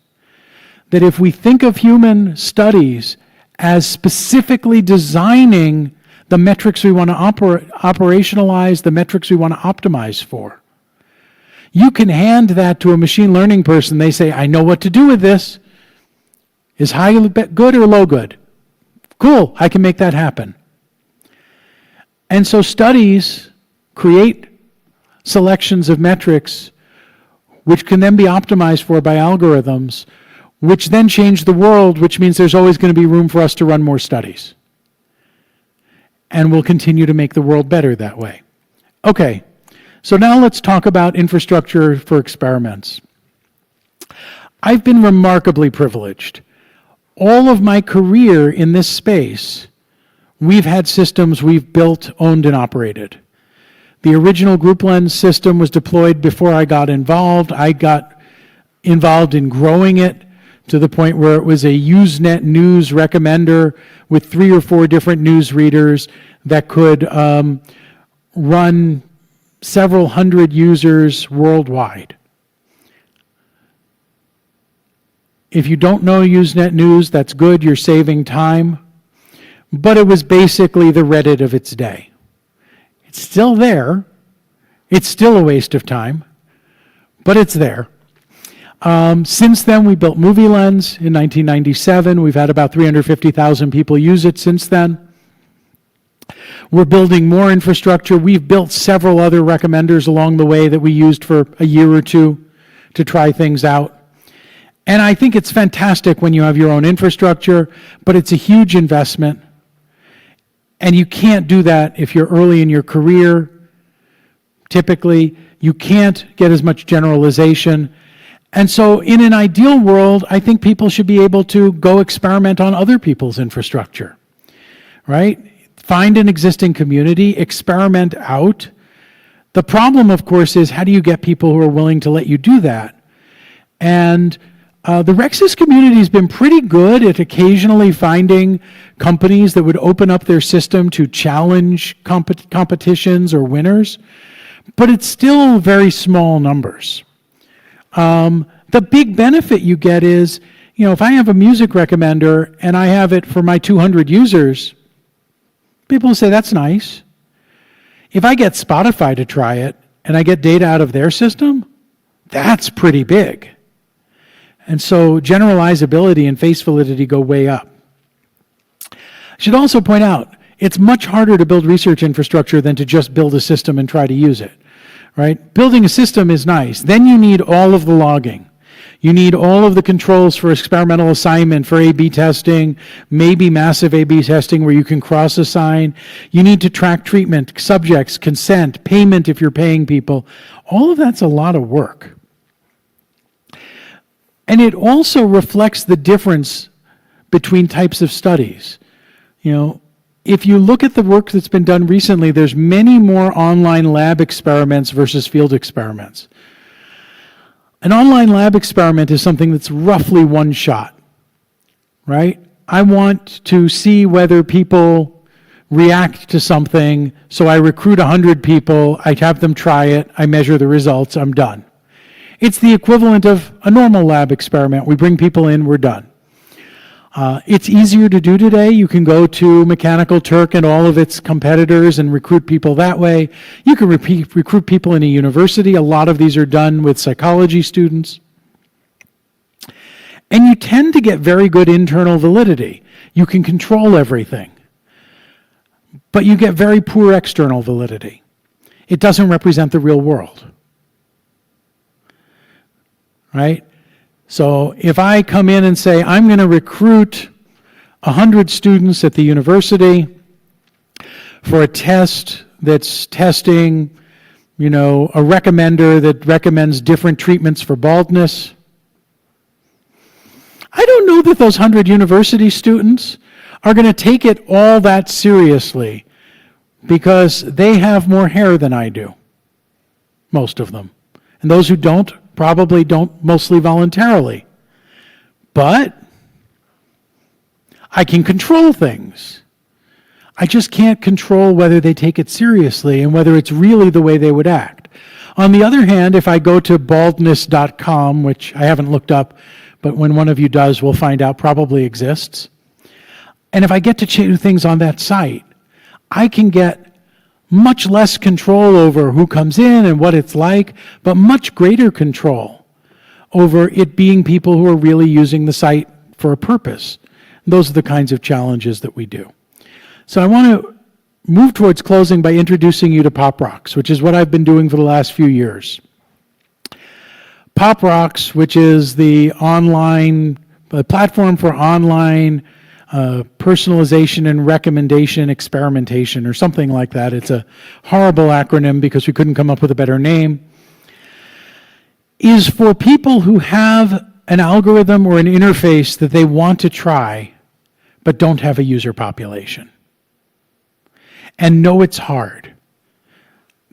That if we think of human studies as specifically designing the metrics we want to operationalize, the metrics we want to optimize for, you can hand that to a machine learning person. They say, I know what to do with this. Is high good or low good? Cool, I can make that happen. And so studies create selections of metrics which can then be optimized for by algorithms, which then change the world, which means there's always going to be room for us to run more studies. And we'll continue to make the world better that way. Okay, so now let's talk about infrastructure for experiments. I've been remarkably privileged. All of my career in this space, we've had systems we've built, owned, and operated. The original group lens system was deployed before I got involved. I got involved in growing it to the point where it was a Usenet news recommender with 3 or 4 different news readers that could run several hundred users worldwide. If you don't know Usenet News, that's good, you're saving time. But it was basically the Reddit of its day. It's still there. It's still a waste of time, but it's there. Since then, we built Movie Lens in 1997. We've had about 350,000 people use it since then. We're building more infrastructure. We've built several other recommenders along the way that we used for a year or two to try things out. And I think it's fantastic when you have your own infrastructure, but it's a huge investment. And you can't do that if you're early in your career. Typically, you can't get as much generalization. And so in an ideal world, I think people should be able to go experiment on other people's infrastructure, right? Find an existing community, experiment out. The problem, of course, is how do you get people who are willing to let you do that? And the Rexis community has been pretty good at occasionally finding companies that would open up their system to challenge competitions or winners, but it's still very small numbers. The big benefit you get is, if I have a music recommender and I have it for my 200 users, people will say, that's nice. If I get Spotify to try it and I get data out of their system, that's pretty big. And so generalizability and face validity go way up. I should also point out, it's much harder to build research infrastructure than to just build a system and try to use it, right? Building a system is nice. Then you need all of the logging. You need all of the controls for experimental assignment, for A-B testing, maybe massive A-B testing where you can cross-assign. You need to track treatment, subjects, consent, payment if you're paying people. All of that's a lot of work. And it also reflects the difference between types of studies. You know, if you look at the work that's been done recently, there's many more online lab experiments versus field experiments. An online lab experiment is something that's roughly one shot, right? I want to see whether people react to something, so I recruit 100 people, I have them try it, I measure the results, I'm done. It's the equivalent of a normal lab experiment. We bring people in, we're done. It's easier to do today. You can go to Mechanical Turk and all of its competitors and recruit people that way. You can recruit people in a university. A lot of these are done with psychology students. And you tend to get very good internal validity. You can control everything. But you get very poor external validity. It doesn't represent the real world. Right? So if I come in and say, I'm going to recruit 100 students at the university for a test that's testing, a recommender that recommends different treatments for baldness, I don't know that those 100 university students are going to take it all that seriously because they have more hair than I do, most of them. And those who don't probably don't, mostly voluntarily. But I can control things. I just can't control whether they take it seriously and whether it's really the way they would act. On the other hand, if I go to baldness.com, which I haven't looked up, but when one of you does, we'll find out probably exists. And if I get to do things on that site, I can get much less control over who comes in and what it's like, but much greater control over it being people who are really using the site for a purpose. And those are the kinds of challenges that we do. So I want to move towards closing by introducing you to Pop Rocks, which is what I've been doing for the last few years. Pop Rocks, which is the platform for online personalization and recommendation experimentation, or something like that. It's a horrible acronym because we couldn't come up with a better name, is for people who have an algorithm or an interface that they want to try, but don't have a user population, and know it's hard.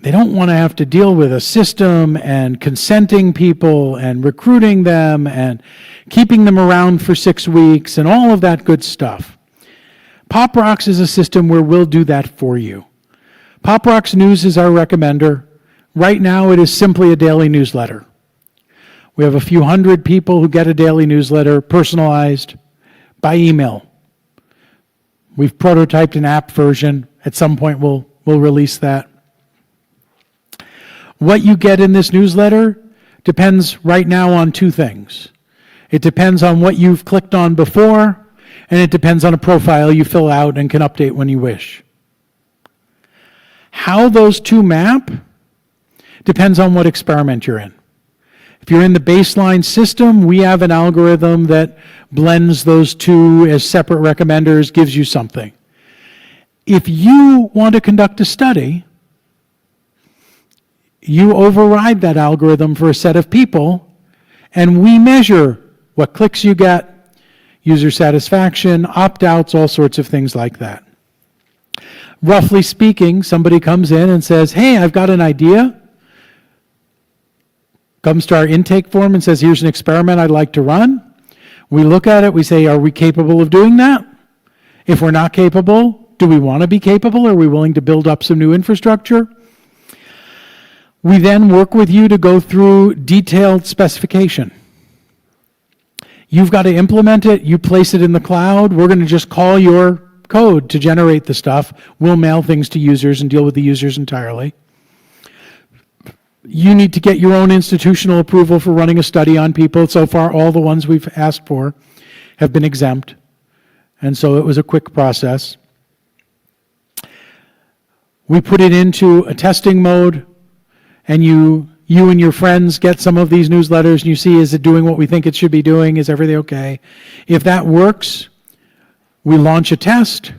They don't want to have to deal with a system and consenting people and recruiting them and keeping them around for 6 weeks and all of that good stuff. Pop Rocks is a system where we'll do that for you. Pop Rocks News is our recommender. Right now it is simply a daily newsletter. We have a few hundred people who get a daily newsletter personalized by email. We've prototyped an app version. At some point we'll release that. What you get in this newsletter depends right now on two things. It depends on what you've clicked on before, and it depends on a profile you fill out and can update when you wish. How those two map depends on what experiment you're in. If you're in the baseline system, we have an algorithm that blends those two as separate recommenders, gives you something. If you want to conduct a study, you override that algorithm for a set of people, and we measure what clicks you get, user satisfaction, opt-outs, all sorts of things like that. Roughly speaking, somebody comes in and says, hey, I've got an idea. Comes to our intake form and says, here's an experiment I'd like to run. We look at it, we say, are we capable of doing that? If we're not capable, do we want to be capable? Are we willing to build up some new infrastructure? We then work with you to go through detailed specification. You've got to implement it, you place it in the cloud, we're going to just call your code to generate the stuff. We'll mail things to users and deal with the users entirely. You need to get your own institutional approval for running a study on people. So far, all the ones we've asked for have been exempt. And so it was a quick process. We put it into a testing mode, and you You and your friends get some of these newsletters and you see, is it doing what we think it should be doing? Is everything okay? If that works, we launch a test.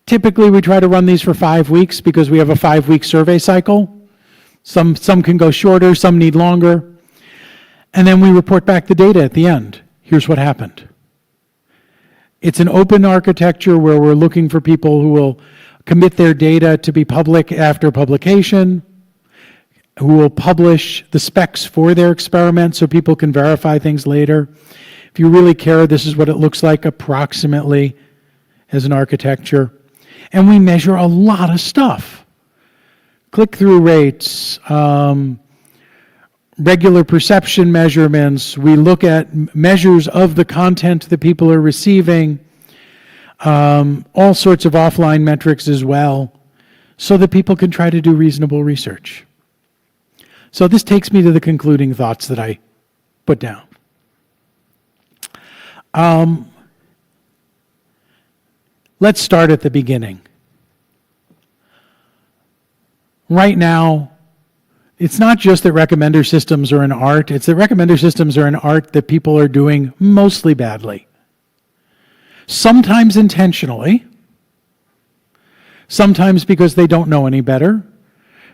Typically, we try to run these for 5 weeks because we have a 5-week survey cycle. Some can go shorter, some need longer. And then we report back the data at the end. Here's what happened. It's an open architecture where we're looking for people who will commit their data to be public after publication, who will publish the specs for their experiment so people can verify things later. If you really care, this is what it looks like approximately as an architecture. And we measure a lot of stuff. Click-through rates, regular perception measurements. We look at measures of the content that people are receiving, all sorts of offline metrics as well, so that people can try to do reasonable research. So this takes me to the concluding thoughts that I put down. Let's start at the beginning. Right now, it's not just that recommender systems are an art, it's that recommender systems are an art that people are doing mostly badly. Sometimes intentionally, sometimes because they don't know any better,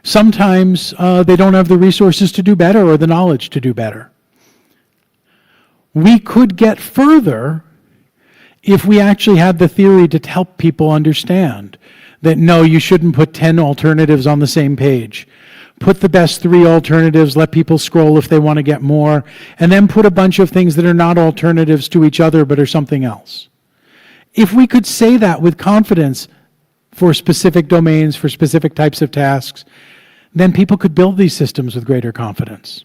sometimes they don't have the resources to do better or the knowledge to do better. We could get further if we actually had the theory to help people understand that no, you shouldn't put 10 alternatives on the same page. Put the best 3 alternatives, let people scroll if they want to get more, and then put a bunch of things that are not alternatives to each other but are something else. If we could say that with confidence for specific domains, for specific types of tasks, then people could build these systems with greater confidence.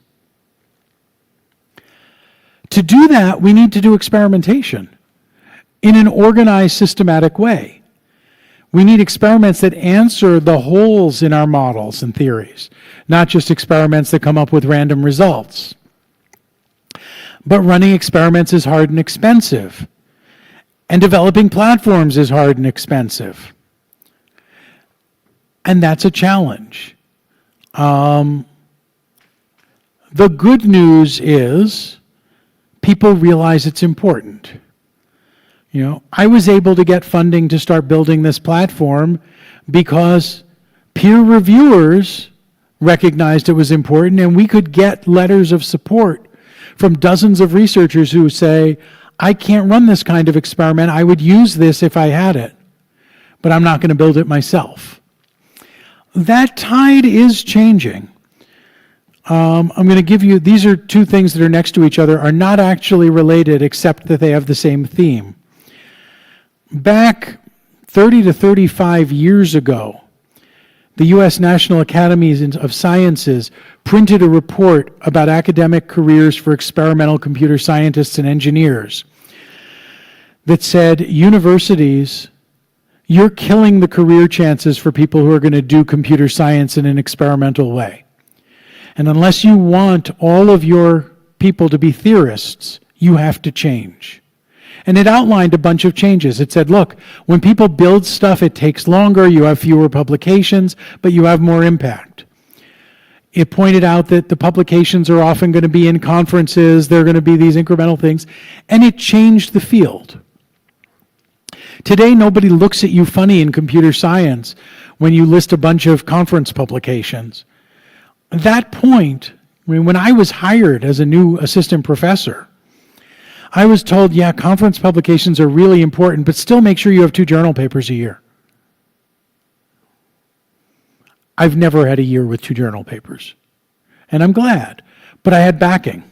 To do that, we need to do experimentation in an organized, systematic way. We need experiments that answer the holes in our models and theories, not just experiments that come up with random results. But running experiments is hard and expensive, and developing platforms is hard and expensive. And that's a challenge. The good news is people realize it's important. I was able to get funding to start building this platform because peer reviewers recognized it was important, and we could get letters of support from dozens of researchers who say, I can't run this kind of experiment. I would use this if I had it, but I'm not going to build it myself. That tide is changing. I'm going to give you, these are 2 things that are next to each other, are not actually related except that they have the same theme. Back 30 to 35 years ago, the U.S. National Academies of Sciences printed a report about academic careers for experimental computer scientists and engineers that said, universities, you're killing the career chances for people who are going to do computer science in an experimental way. And unless you want all of your people to be theorists, you have to change. And it outlined a bunch of changes. It said, look, when people build stuff, it takes longer, you have fewer publications, but you have more impact. It pointed out that the publications are often going to be in conferences, they're going to be these incremental things, and it changed the field. Today, nobody looks at you funny in computer science when you list a bunch of conference publications. At that point, when I was hired as a new assistant professor, I was told, yeah, conference publications are really important, but still make sure you have 2 journal papers a year. I've never had a year with 2 journal papers, and I'm glad, but I had backing.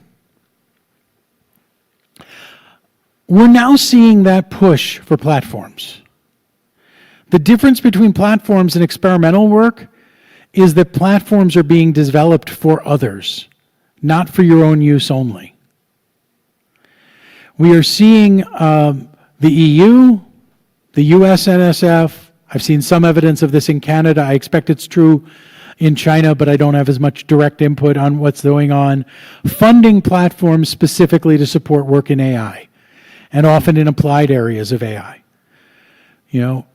We're now seeing that push for platforms. The difference between platforms and experimental work is that platforms are being developed for others, not for your own use only. We are seeing the EU, the US NSF, I've seen some evidence of this in Canada, I expect it's true in China, but I don't have as much direct input on what's going on, funding platforms specifically to support work in AI, and often in applied areas of AI.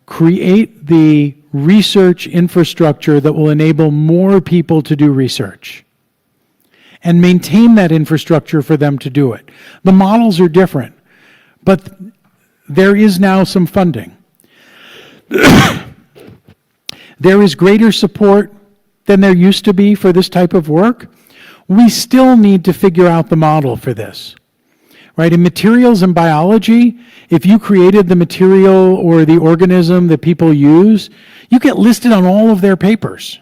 Create the research infrastructure that will enable more people to do research. and maintain that infrastructure for them to do it. The models are different, but there is now some funding. There is greater support than there used to be for this type of work. We still need to figure out the model for this. Right? In materials and biology, if you created the material or the organism that people use, you get listed on all of their papers.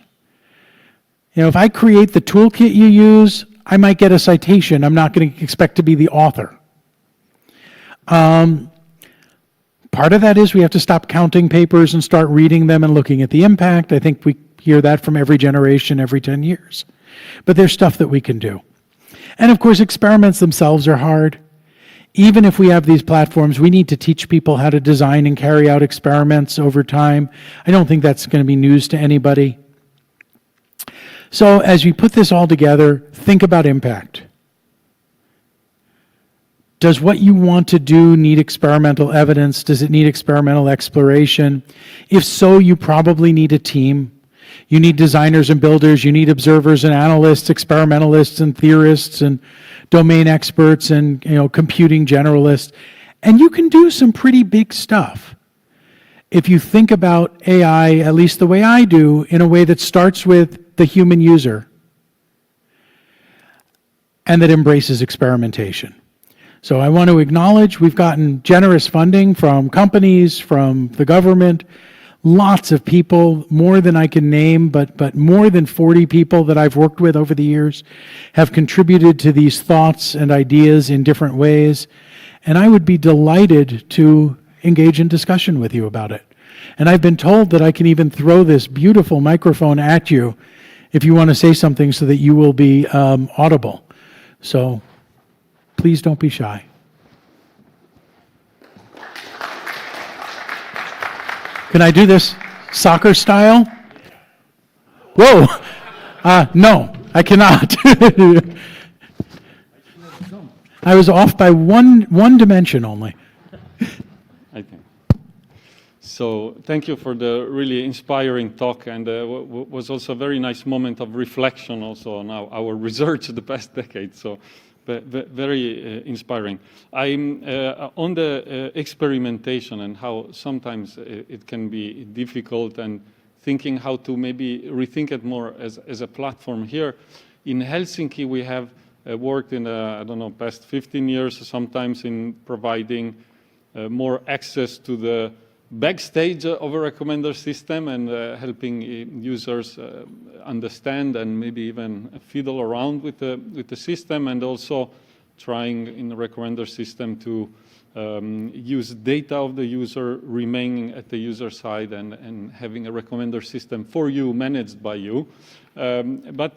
You know, if I create the toolkit you use, I might get a citation. I'm not going to expect to be the author. Part of that is we have to stop counting papers and start reading them and looking at the impact. I think we hear that from every generation every 10 years. But there's stuff that we can do. And of course, experiments themselves are hard. Even if we have these platforms, we need to teach people how to design and carry out experiments over time. I don't think that's going to be news to anybody. So as you put this all together, think about impact. Does what you want to do need experimental evidence? Does it need experimental exploration? If so, you probably need a team. You need designers and builders, you need observers and analysts, experimentalists and theorists and domain experts and computing generalists. And you can do some pretty big stuff if you think about AI, at least the way I do, in a way that starts with the human user and that embraces experimentation. So I want to acknowledge we've gotten generous funding from companies, from the government, lots of people, more than I can name, but more than 40 people that I've worked with over the years have contributed to these thoughts and ideas in different ways. And I would be delighted to engage in discussion with you about it. And I've been told that I can even throw this beautiful microphone at you if you want to say something so that you will be audible. So please don't be shy. Can I do this soccer style? Whoa! No, I cannot. I was off by one dimension only. I think. So thank you for the really inspiring talk, and was also a very nice moment of reflection also on our research the past decade. So very inspiring. I'm on the experimentation and how sometimes it can be difficult, and thinking how to maybe rethink it more as a platform. Here in Helsinki, we have worked in past 15 years sometimes in providing more access to the backstage of a recommender system and helping users understand and maybe even fiddle around with the system, and also trying in the recommender system to use data of the user remaining at the user side and having a recommender system for you, managed by you. But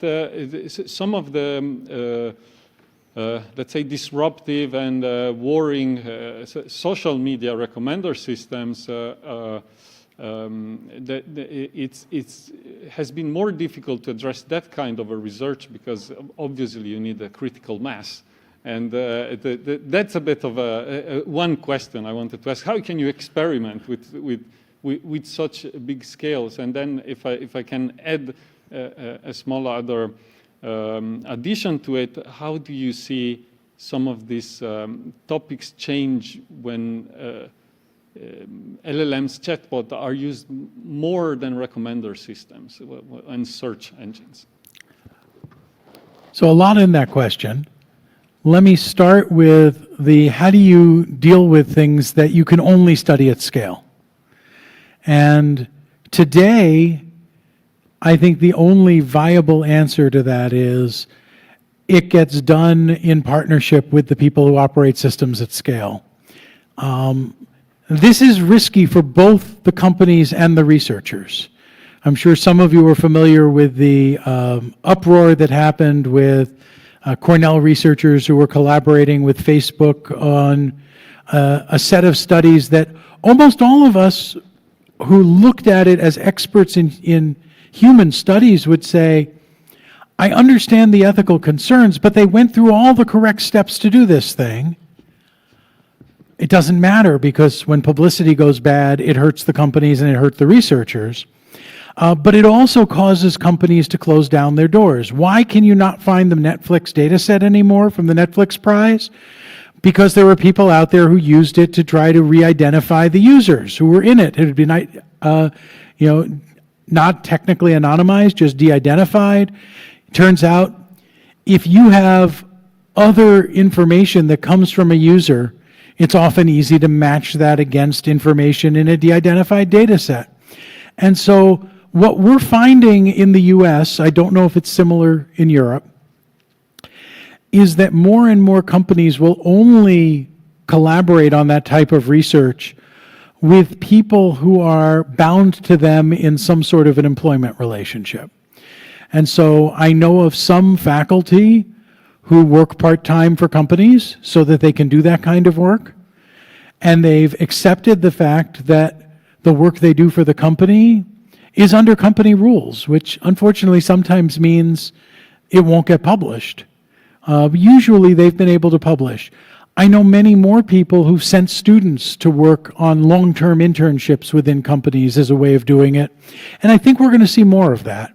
some of the let's say disruptive and worrying social media recommender systems, it has been more difficult to address that kind of a research, because obviously you need a critical mass. And that's a bit of one question I wanted to ask. How can you experiment with such big scales? And then if I can add a small other addition to it, how do you see some of these topics change when LLMs, chatbot are used more than recommender systems and search engines? So a lot in that question. Let me start with how do you deal with things that you can only study at scale? And today, I think the only viable answer to that is it gets done in partnership with the people who operate systems at scale. This is risky for both the companies and the researchers. I'm sure some of you are familiar with the uproar that happened with Cornell researchers who were collaborating with Facebook on a set of studies that almost all of us who looked at it as experts in human studies would say, I understand the ethical concerns, but they went through all the correct steps to do this thing. It doesn't matter, because when publicity goes bad, it hurts the companies and it hurts the researchers. But it also causes companies to close down their doors. Why can you not find the Netflix data set anymore from the Netflix prize? Because there were people out there who used it to try to re-identify the users who were in it. It would be not, not technically anonymized, just de-identified. Turns out, if you have other information that comes from a user, it's often easy to match that against information in a de-identified data set. And so what we're finding in the US, I don't know if it's similar in Europe, is that more and more companies will only collaborate on that type of research with people who are bound to them in some sort of an employment relationship. And so I know of some faculty who work part-time for companies so that they can do that kind of work, and they've accepted the fact that the work they do for the company is under company rules, which unfortunately sometimes means it won't get published. Usually they've been able to publish. I know many more people who've sent students to work on long-term internships within companies as a way of doing it, and I think we're going to see more of that.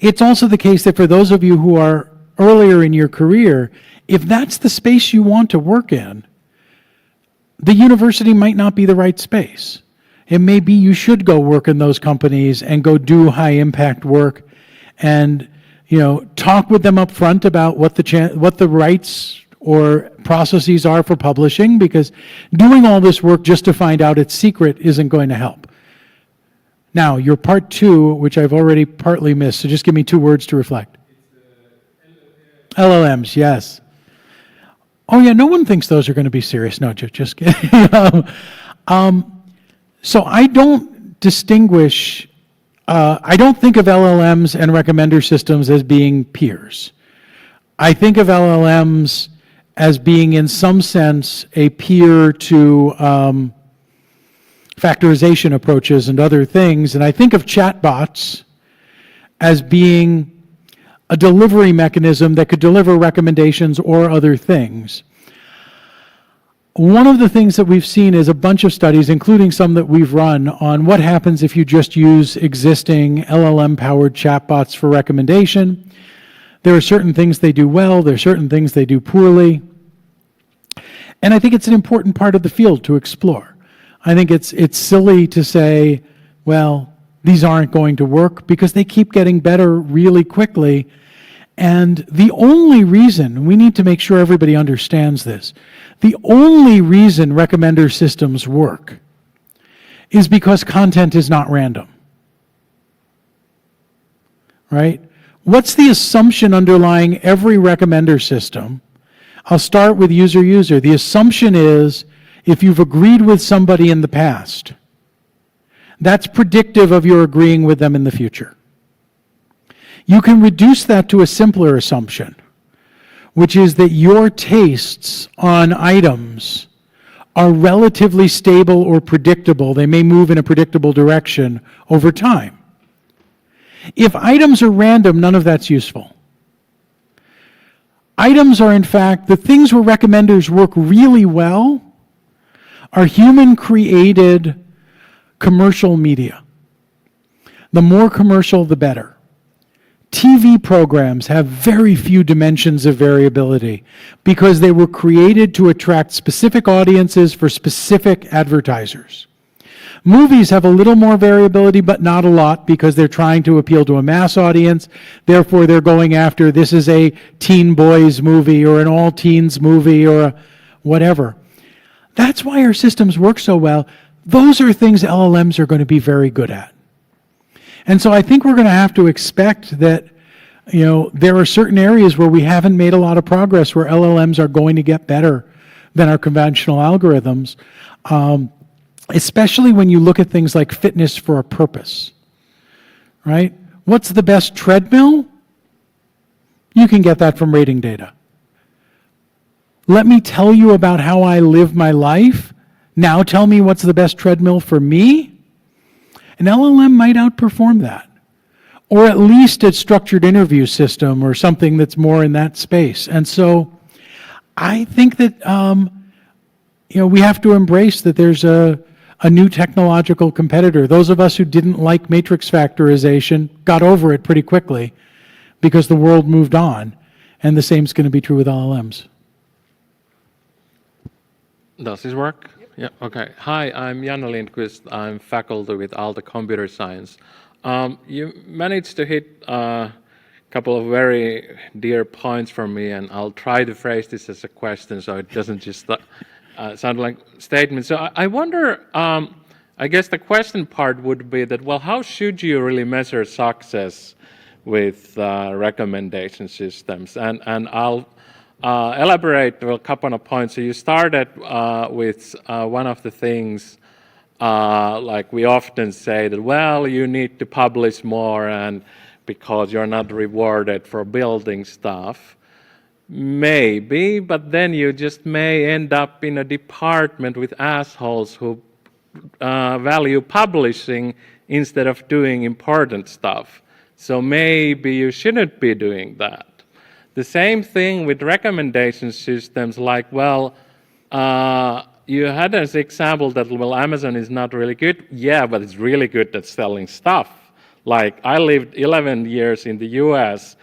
It's also the case that for those of you who are earlier in your career, if that's the space you want to work in, the university might not be the right space. It may be you should go work in those companies and go do high-impact work and talk with them up front about what the rights or processes are for publishing, because doing all this work just to find out it's secret isn't going to help. Now, your part two, which I've already partly missed, so just give me 2 words to reflect. LLMs, yes. Oh yeah, no one thinks those are going to be serious. No, just kidding. So I don't distinguish, I don't think of LLMs and recommender systems as being peers. I think of LLMs as being in some sense a peer to factorization approaches and other things, and I think of chatbots as being a delivery mechanism that could deliver recommendations or other things. One of the things that we've seen is a bunch of studies, including some that we've run, on what happens if you just use existing LLM-powered chatbots for recommendation. There are certain things they do well, there are certain things they do poorly, and I think it's an important part of the field to explore. I think it's silly to say, well, these aren't going to work, because they keep getting better really quickly. And the only reason, we need to make sure everybody understands this, the only reason recommender systems work is because content is not random. Right? What's the assumption underlying every recommender system? I'll start with user-user. The assumption is, if you've agreed with somebody in the past, that's predictive of your agreeing with them in the future. You can reduce that to a simpler assumption, which is that your tastes on items are relatively stable or predictable. They may move in a predictable direction over time. If items are random, none of that's useful. Items are, in fact, the things where recommenders work really well are human-created commercial media. The more commercial, the better. TV programs have very few dimensions of variability because they were created to attract specific audiences for specific advertisers. Movies have a little more variability, but not a lot, because they're trying to appeal to a mass audience. Therefore, they're going after, this is a teen boys movie or an all teens movie or a whatever. That's why our systems work so well. Those are things LLMs are going to be very good at. And so I think we're going to have to expect that, there are certain areas where we haven't made a lot of progress, where LLMs are going to get better than our conventional algorithms, especially when you look at things like fitness for a purpose, right? What's the best treadmill? You can get that from rating data. Let me tell you about how I live my life. Now tell me what's the best treadmill for me. An LLM might outperform that, or at least a structured interview system or something that's more in that space. And so I think that we have to embrace that there's a a new technological competitor. Those of us who didn't like matrix factorization got over it pretty quickly because the world moved on, and the same is going to be true with LLMs. Does this work? Yeah, okay. Hi, I'm Janne Lindqvist. I'm faculty with Aalto Computer Science. You managed to hit a couple of very dear points for me, and I'll try to phrase this as a question so it doesn't just sound like statements. So I wonder, I guess the question part would be that, well, how should you really measure success with recommendation systems? And I'll elaborate a couple of points. So you started with one of the things, like we often say that, well, you need to publish more and because you're not rewarded for building stuff. Maybe, but then you just may end up in a department with assholes who value publishing instead of doing important stuff. So maybe you shouldn't be doing that. The same thing with recommendation systems, like, well, you had this example that, well, Amazon is not really good. Yeah, but it's really good at selling stuff. Like, I lived 11 years in the US,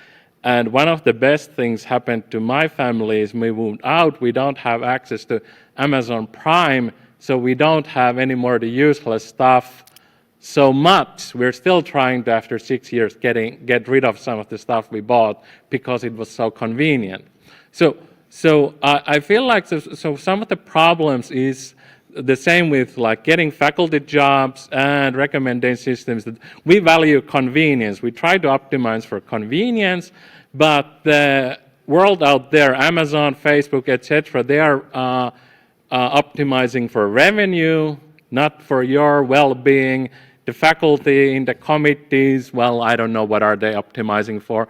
and one of the best things happened to my family is we moved out. We don't have access to Amazon Prime, so we don't have any more the useless stuff so much. We're still trying to, after 6 years, get rid of some of the stuff we bought because it was so convenient. So I feel like so some of the problems is the same with like getting faculty jobs and recommendation systems. That we value convenience. We try to optimize for convenience, but the world out there, Amazon, Facebook, etc., they are optimizing for revenue, not for your well-being. The faculty in the committees, well, I don't know what are they optimizing for.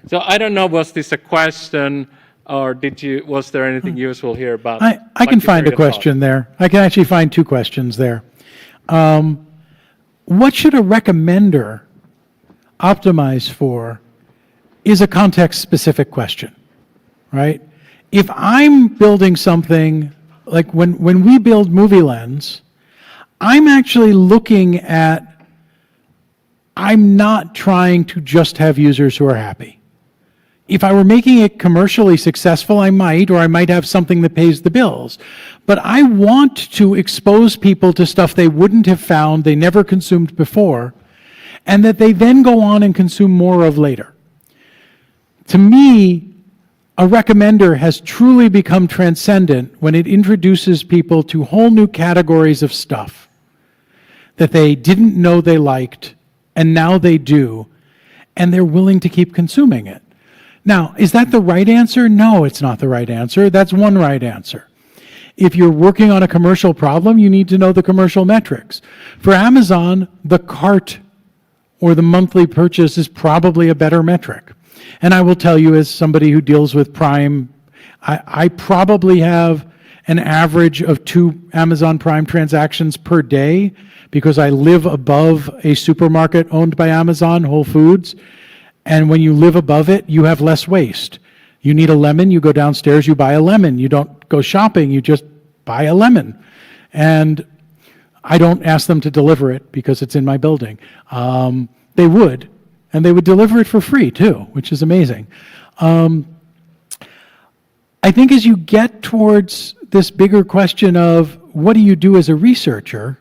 So I don't know, was this a question, or was there anything useful here about? I can find a question there. I can actually find two questions there. What should a recommender optimize for is a context-specific question, right? If I'm building something, like when we build Movie Lens, I'm actually looking at, I'm not trying to just have users who are happy. If I were making it commercially successful, I might, or I might have something that pays the bills. But I want to expose people to stuff they wouldn't have found, they never consumed before, and that they then go on and consume more of later. To me, a recommender has truly become transcendent when it introduces people to whole new categories of stuff that they didn't know they liked, and now they do, and they're willing to keep consuming it. Now, is that the right answer? No, it's not the right answer. That's one right answer. If you're working on a commercial problem, you need to know the commercial metrics. For Amazon, the cart or the monthly purchase is probably a better metric. And I will tell you, as somebody who deals with Prime, I probably have an average of 2 Amazon Prime transactions per day because I live above a supermarket owned by Amazon, Whole Foods. And when you live above it, you have less waste. You need a lemon, you go downstairs, you buy a lemon. You don't go shopping, you just buy a lemon. And I don't ask them to deliver it because it's in my building. They would, and they would deliver it for free too, which is amazing. I think as you get towards this bigger question of what do you do as a researcher,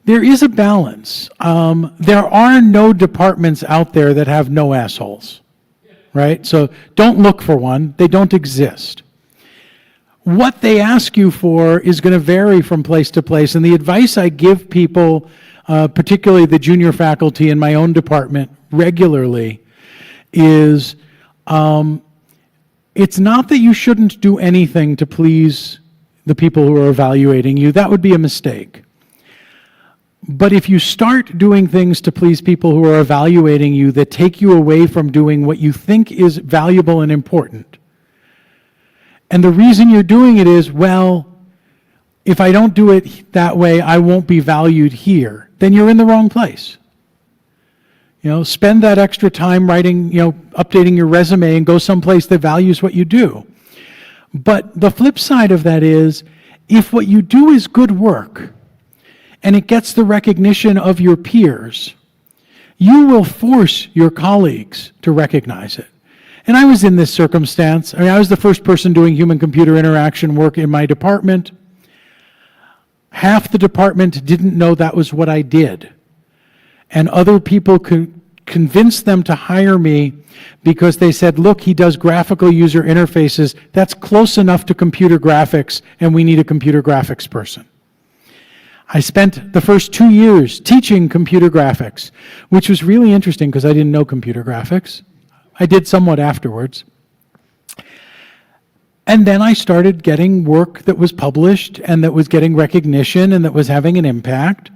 there is a balance. There are no departments out there that have no assholes, right? So don't look for one. They don't exist. What they ask you for is going to vary from place to place. And the advice I give people, particularly the junior faculty in my own department regularly, is it's not that you shouldn't do anything to please the people who are evaluating you. That would be a mistake. But if you start doing things to please people who are evaluating you that take you away from doing what you think is valuable and important, and the reason you're doing it is, well, if I don't do it that way, I won't be valued here, then you're in the wrong place. Spend that extra time writing, updating your resume and go someplace that values what you do. But the flip side of that is, if what you do is good work, and it gets the recognition of your peers, you will force your colleagues to recognize it. And I was in this circumstance. I mean, I was the first person doing human-computer interaction work in my department. Half the department didn't know that was what I did. And other people convinced them to hire me because they said, look, he does graphical user interfaces. That's close enough to computer graphics, and we need a computer graphics person. I spent the first 2 years teaching computer graphics, which was really interesting because I didn't know computer graphics. I did somewhat afterwards. And then I started getting work that was published and that was getting recognition and that was having an impact.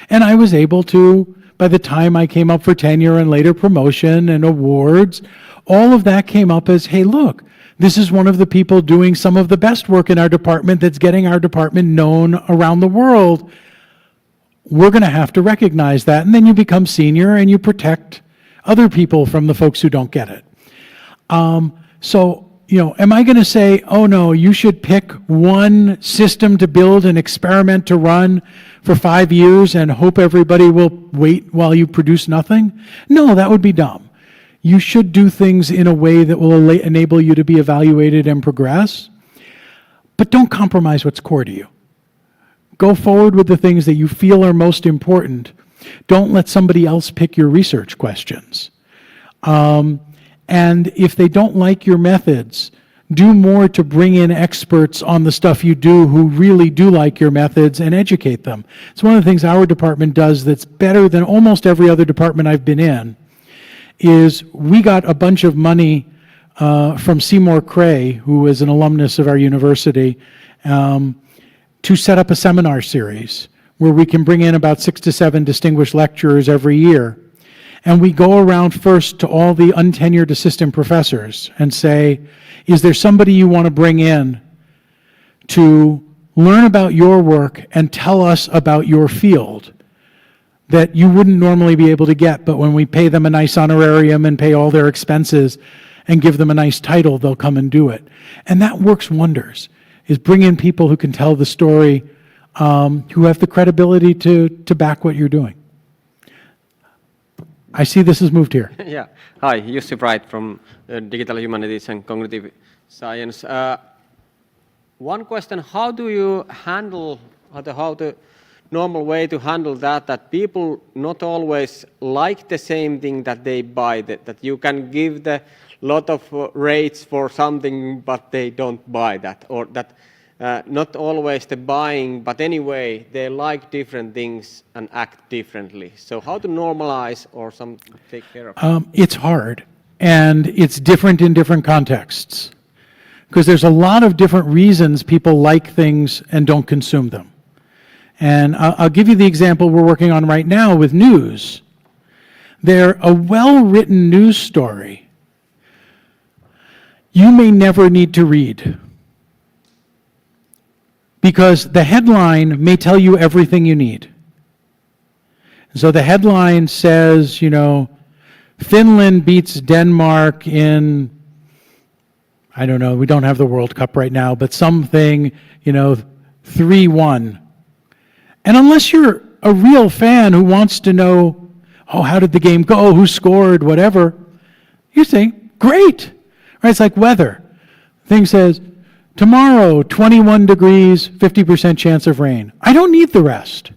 And I was able to, by the time I came up for tenure and later promotion and awards, all of that came up as, hey, look, this is one of the people doing some of the best work in our department that's getting our department known around the world. We're going to have to recognize that. And then you become senior and you protect other people from the folks who don't get it. So, am I going to say, oh no, you should pick one system to build, an experiment to run for 5 years and hope everybody will wait while you produce nothing? No, that would be dumb. You should do things in a way that will enable you to be evaluated and progress, but don't compromise what's core to you. Go forward with the things that you feel are most important. Don't let somebody else pick your research questions. And if they don't like your methods, do more to bring in experts on the stuff you do who really do like your methods and educate them. It's one of the things our department does that's better than almost every other department I've been in, is we got a bunch of money from Seymour Cray, who is an alumnus of our university, to set up a seminar series where we can bring in about 6 to 7 distinguished lecturers every year. And we go around first to all the untenured assistant professors and say, is there somebody you want to bring in to learn about your work and tell us about your field that you wouldn't normally be able to get, but when we pay them a nice honorarium and pay all their expenses and give them a nice title, they'll come and do it. And that works wonders, is bring in people who can tell the story, who have the credibility to back what you're doing. I see this has moved here. Yeah. Hi, Jussi Bright from Digital Humanities and Cognitive Science. One question, how do you handle, how the normal way to handle that people not always like the same thing that they buy, that you can give the lot of rates for something, but they don't buy that, or that not always the buying, but anyway, they like different things and act differently. So how to normalize or take care of it? It's hard, and it's different in different contexts, because there's a lot of different reasons people like things and don't consume them. And I'll give you the example we're working on right now with news. They're a well-written news story you may never need to read, because the headline may tell you everything you need. So the headline says, Finland beats Denmark in, I don't know, we don't have the World Cup right now, but something, 3-1. And unless you're a real fan who wants to know, how did the game go, who scored, whatever, you think, great. Right? It's like weather. Thing says, tomorrow, 21 degrees, 50% chance of rain. I don't need the rest.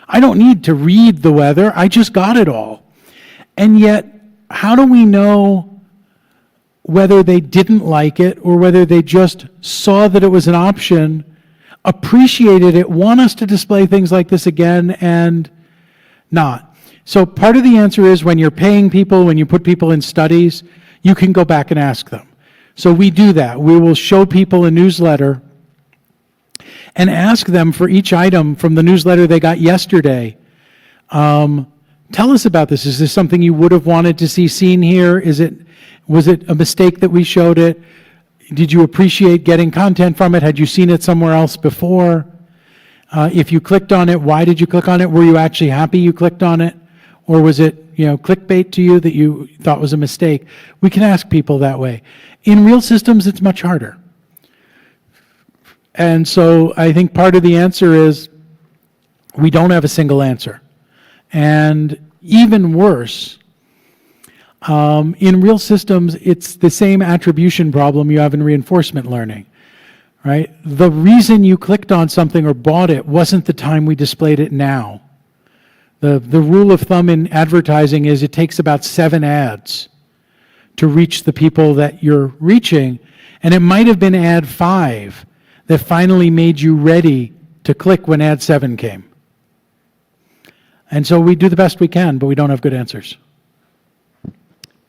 I don't need to read the weather. I just got it all. And yet, how do we know whether they didn't like it or whether they just saw that it was an option, appreciated it, want us to display things like this again, and not? So part of the answer is when you're paying people, when you put people in studies, you can go back and ask them. So we do that. We will show people a newsletter and ask them for each item from the newsletter they got yesterday. Tell us about this. Is this something you would have wanted to see seen here? Was it a mistake that we showed it? Did you appreciate getting content from it? Had you seen it somewhere else before? If you clicked on it, why did you click on it? Were you actually happy you clicked on it? Or was it, clickbait to you that you thought was a mistake? We can ask people that way. In real systems, it's much harder. And so I think part of the answer is We don't have a single answer. And even worse, in real systems, it's the same attribution problem you have in reinforcement learning, right? The reason you clicked on something or bought it wasn't the time we displayed it now. The rule of thumb in advertising is it takes about 7 ads to reach the people that you're reaching, and it might have been ad 5 that finally made you ready to click when ad 7 came. And so we do the best we can, but we don't have good answers.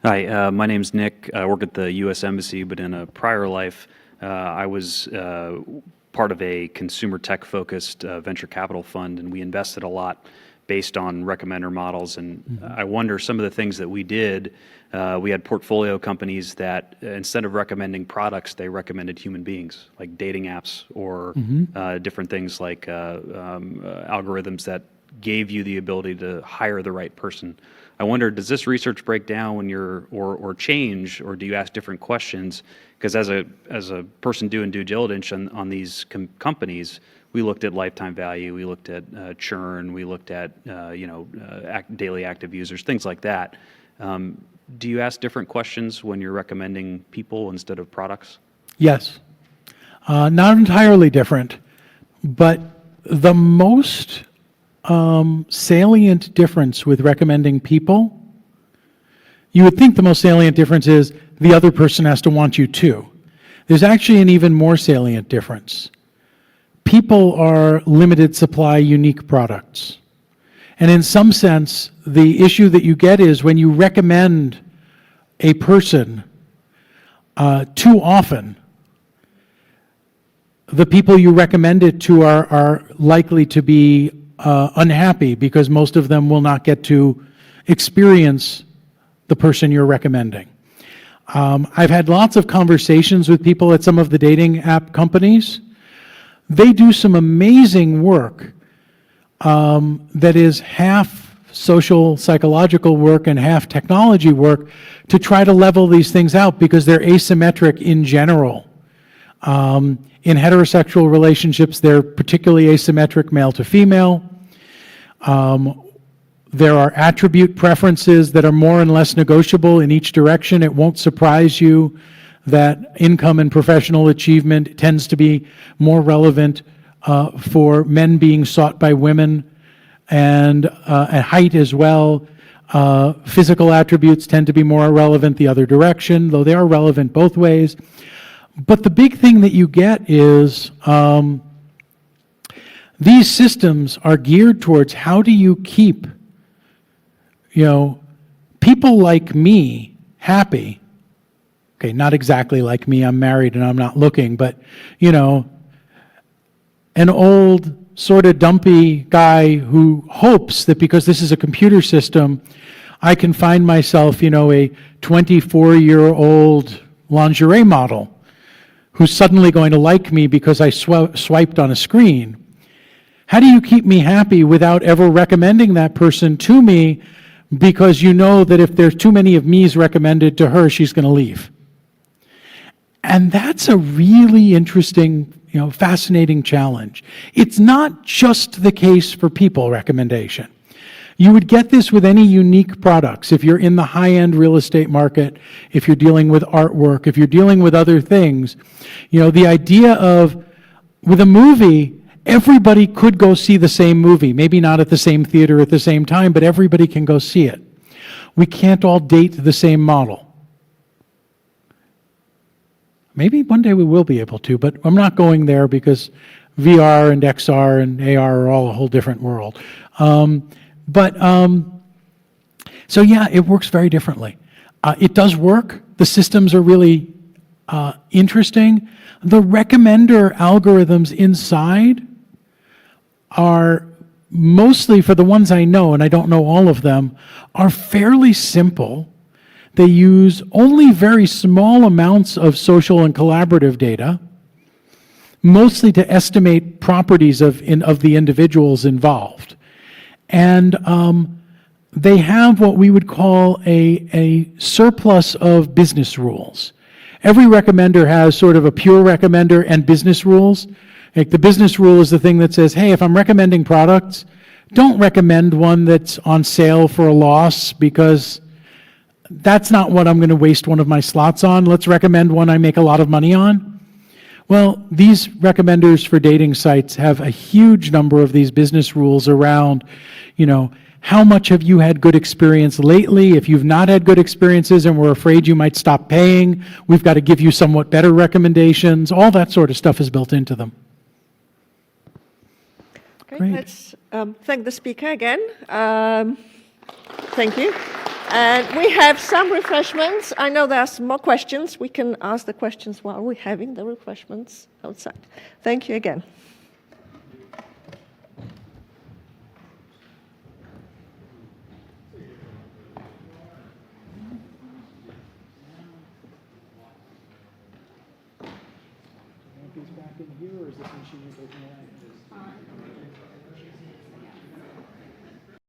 Hi, my name's Nick. I work at the U.S. Embassy, but in a prior life, I was part of a consumer tech-focused venture capital fund, and we invested a lot based on recommender models. And I wonder, some of the things that we did, we had portfolio companies that instead of recommending products, they recommended human beings, like dating apps or different things like algorithms that gave you the ability to hire the right person. I wonder, does this research break down when you're, or change, or do you ask different questions? Because as a person doing due diligence on these companies, we looked at lifetime value, we looked at churn, we looked at daily active users, things like that. Do you ask different questions when you're recommending people instead of products? Yes. Not entirely different, but the most salient difference with recommending people, you would think the most salient difference is the other person has to want you too. There's actually an even more salient difference. People are limited supply, unique products. And in some sense, the issue that you get is when you recommend a person too often, the people you recommend it to are likely to be unhappy because most of them will not get to experience the person you're recommending. I've had lots of conversations with people at some of the dating app companies. They do some amazing work that is half social psychological work and half technology work to try to level these things out because they're asymmetric in general. In heterosexual relationships, they're particularly asymmetric male to female. There are attribute preferences that are more and less negotiable in each direction. It won't surprise you that income and professional achievement tends to be more relevant for men being sought by women, and height as well. Physical attributes tend to be more relevant the other direction, though they are relevant both ways. But the big thing that you get is these systems are geared towards how do you keep, people like me happy. Okay, not exactly like me, I'm married and I'm not looking, but, an old sort of dumpy guy who hopes that because this is a computer system, I can find myself, a 24-year-old lingerie model who's suddenly going to like me because I swiped on a screen. How do you keep me happy without ever recommending that person to me, because you know that if there's too many of me's recommended to her, she's going to leave? And that's a really interesting, fascinating challenge. It's not just the case for people recommendation. You would get this with any unique products. If you're in the high-end real estate market, if you're dealing with artwork, if you're dealing with other things, the idea of, with a movie, everybody could go see the same movie, maybe not at the same theater at the same time, but everybody can go see it. We can't all date the same model. Maybe one day we will be able to, but I'm not going there because VR and XR and AR are all a whole different world. So yeah, it works very differently. It does work. The systems are really interesting. The recommender algorithms inside are mostly, for the ones I know, and I don't know all of them, are fairly simple. They use only very small amounts of social and collaborative data, mostly to estimate properties of the individuals involved. And they have what we would call a surplus of business rules. Every recommender has sort of a pure recommender and business rules. Like the business rule is the thing that says, hey, if I'm recommending products, don't recommend one that's on sale for a loss because that's not what I'm going to waste one of my slots on. Let's recommend one I make a lot of money on. Well, these recommenders for dating sites have a huge number of these business rules around, how much have you had good experience lately? If you've not had good experiences and we're afraid you might stop paying, we've got to give you somewhat better recommendations. All that sort of stuff is built into them. Okay, Great. let's thank the speaker again. Thank you. And we have some refreshments. I know there are some more questions. We can ask the questions while we're having the refreshments outside. Thank you again. Back in here, or is this machine taking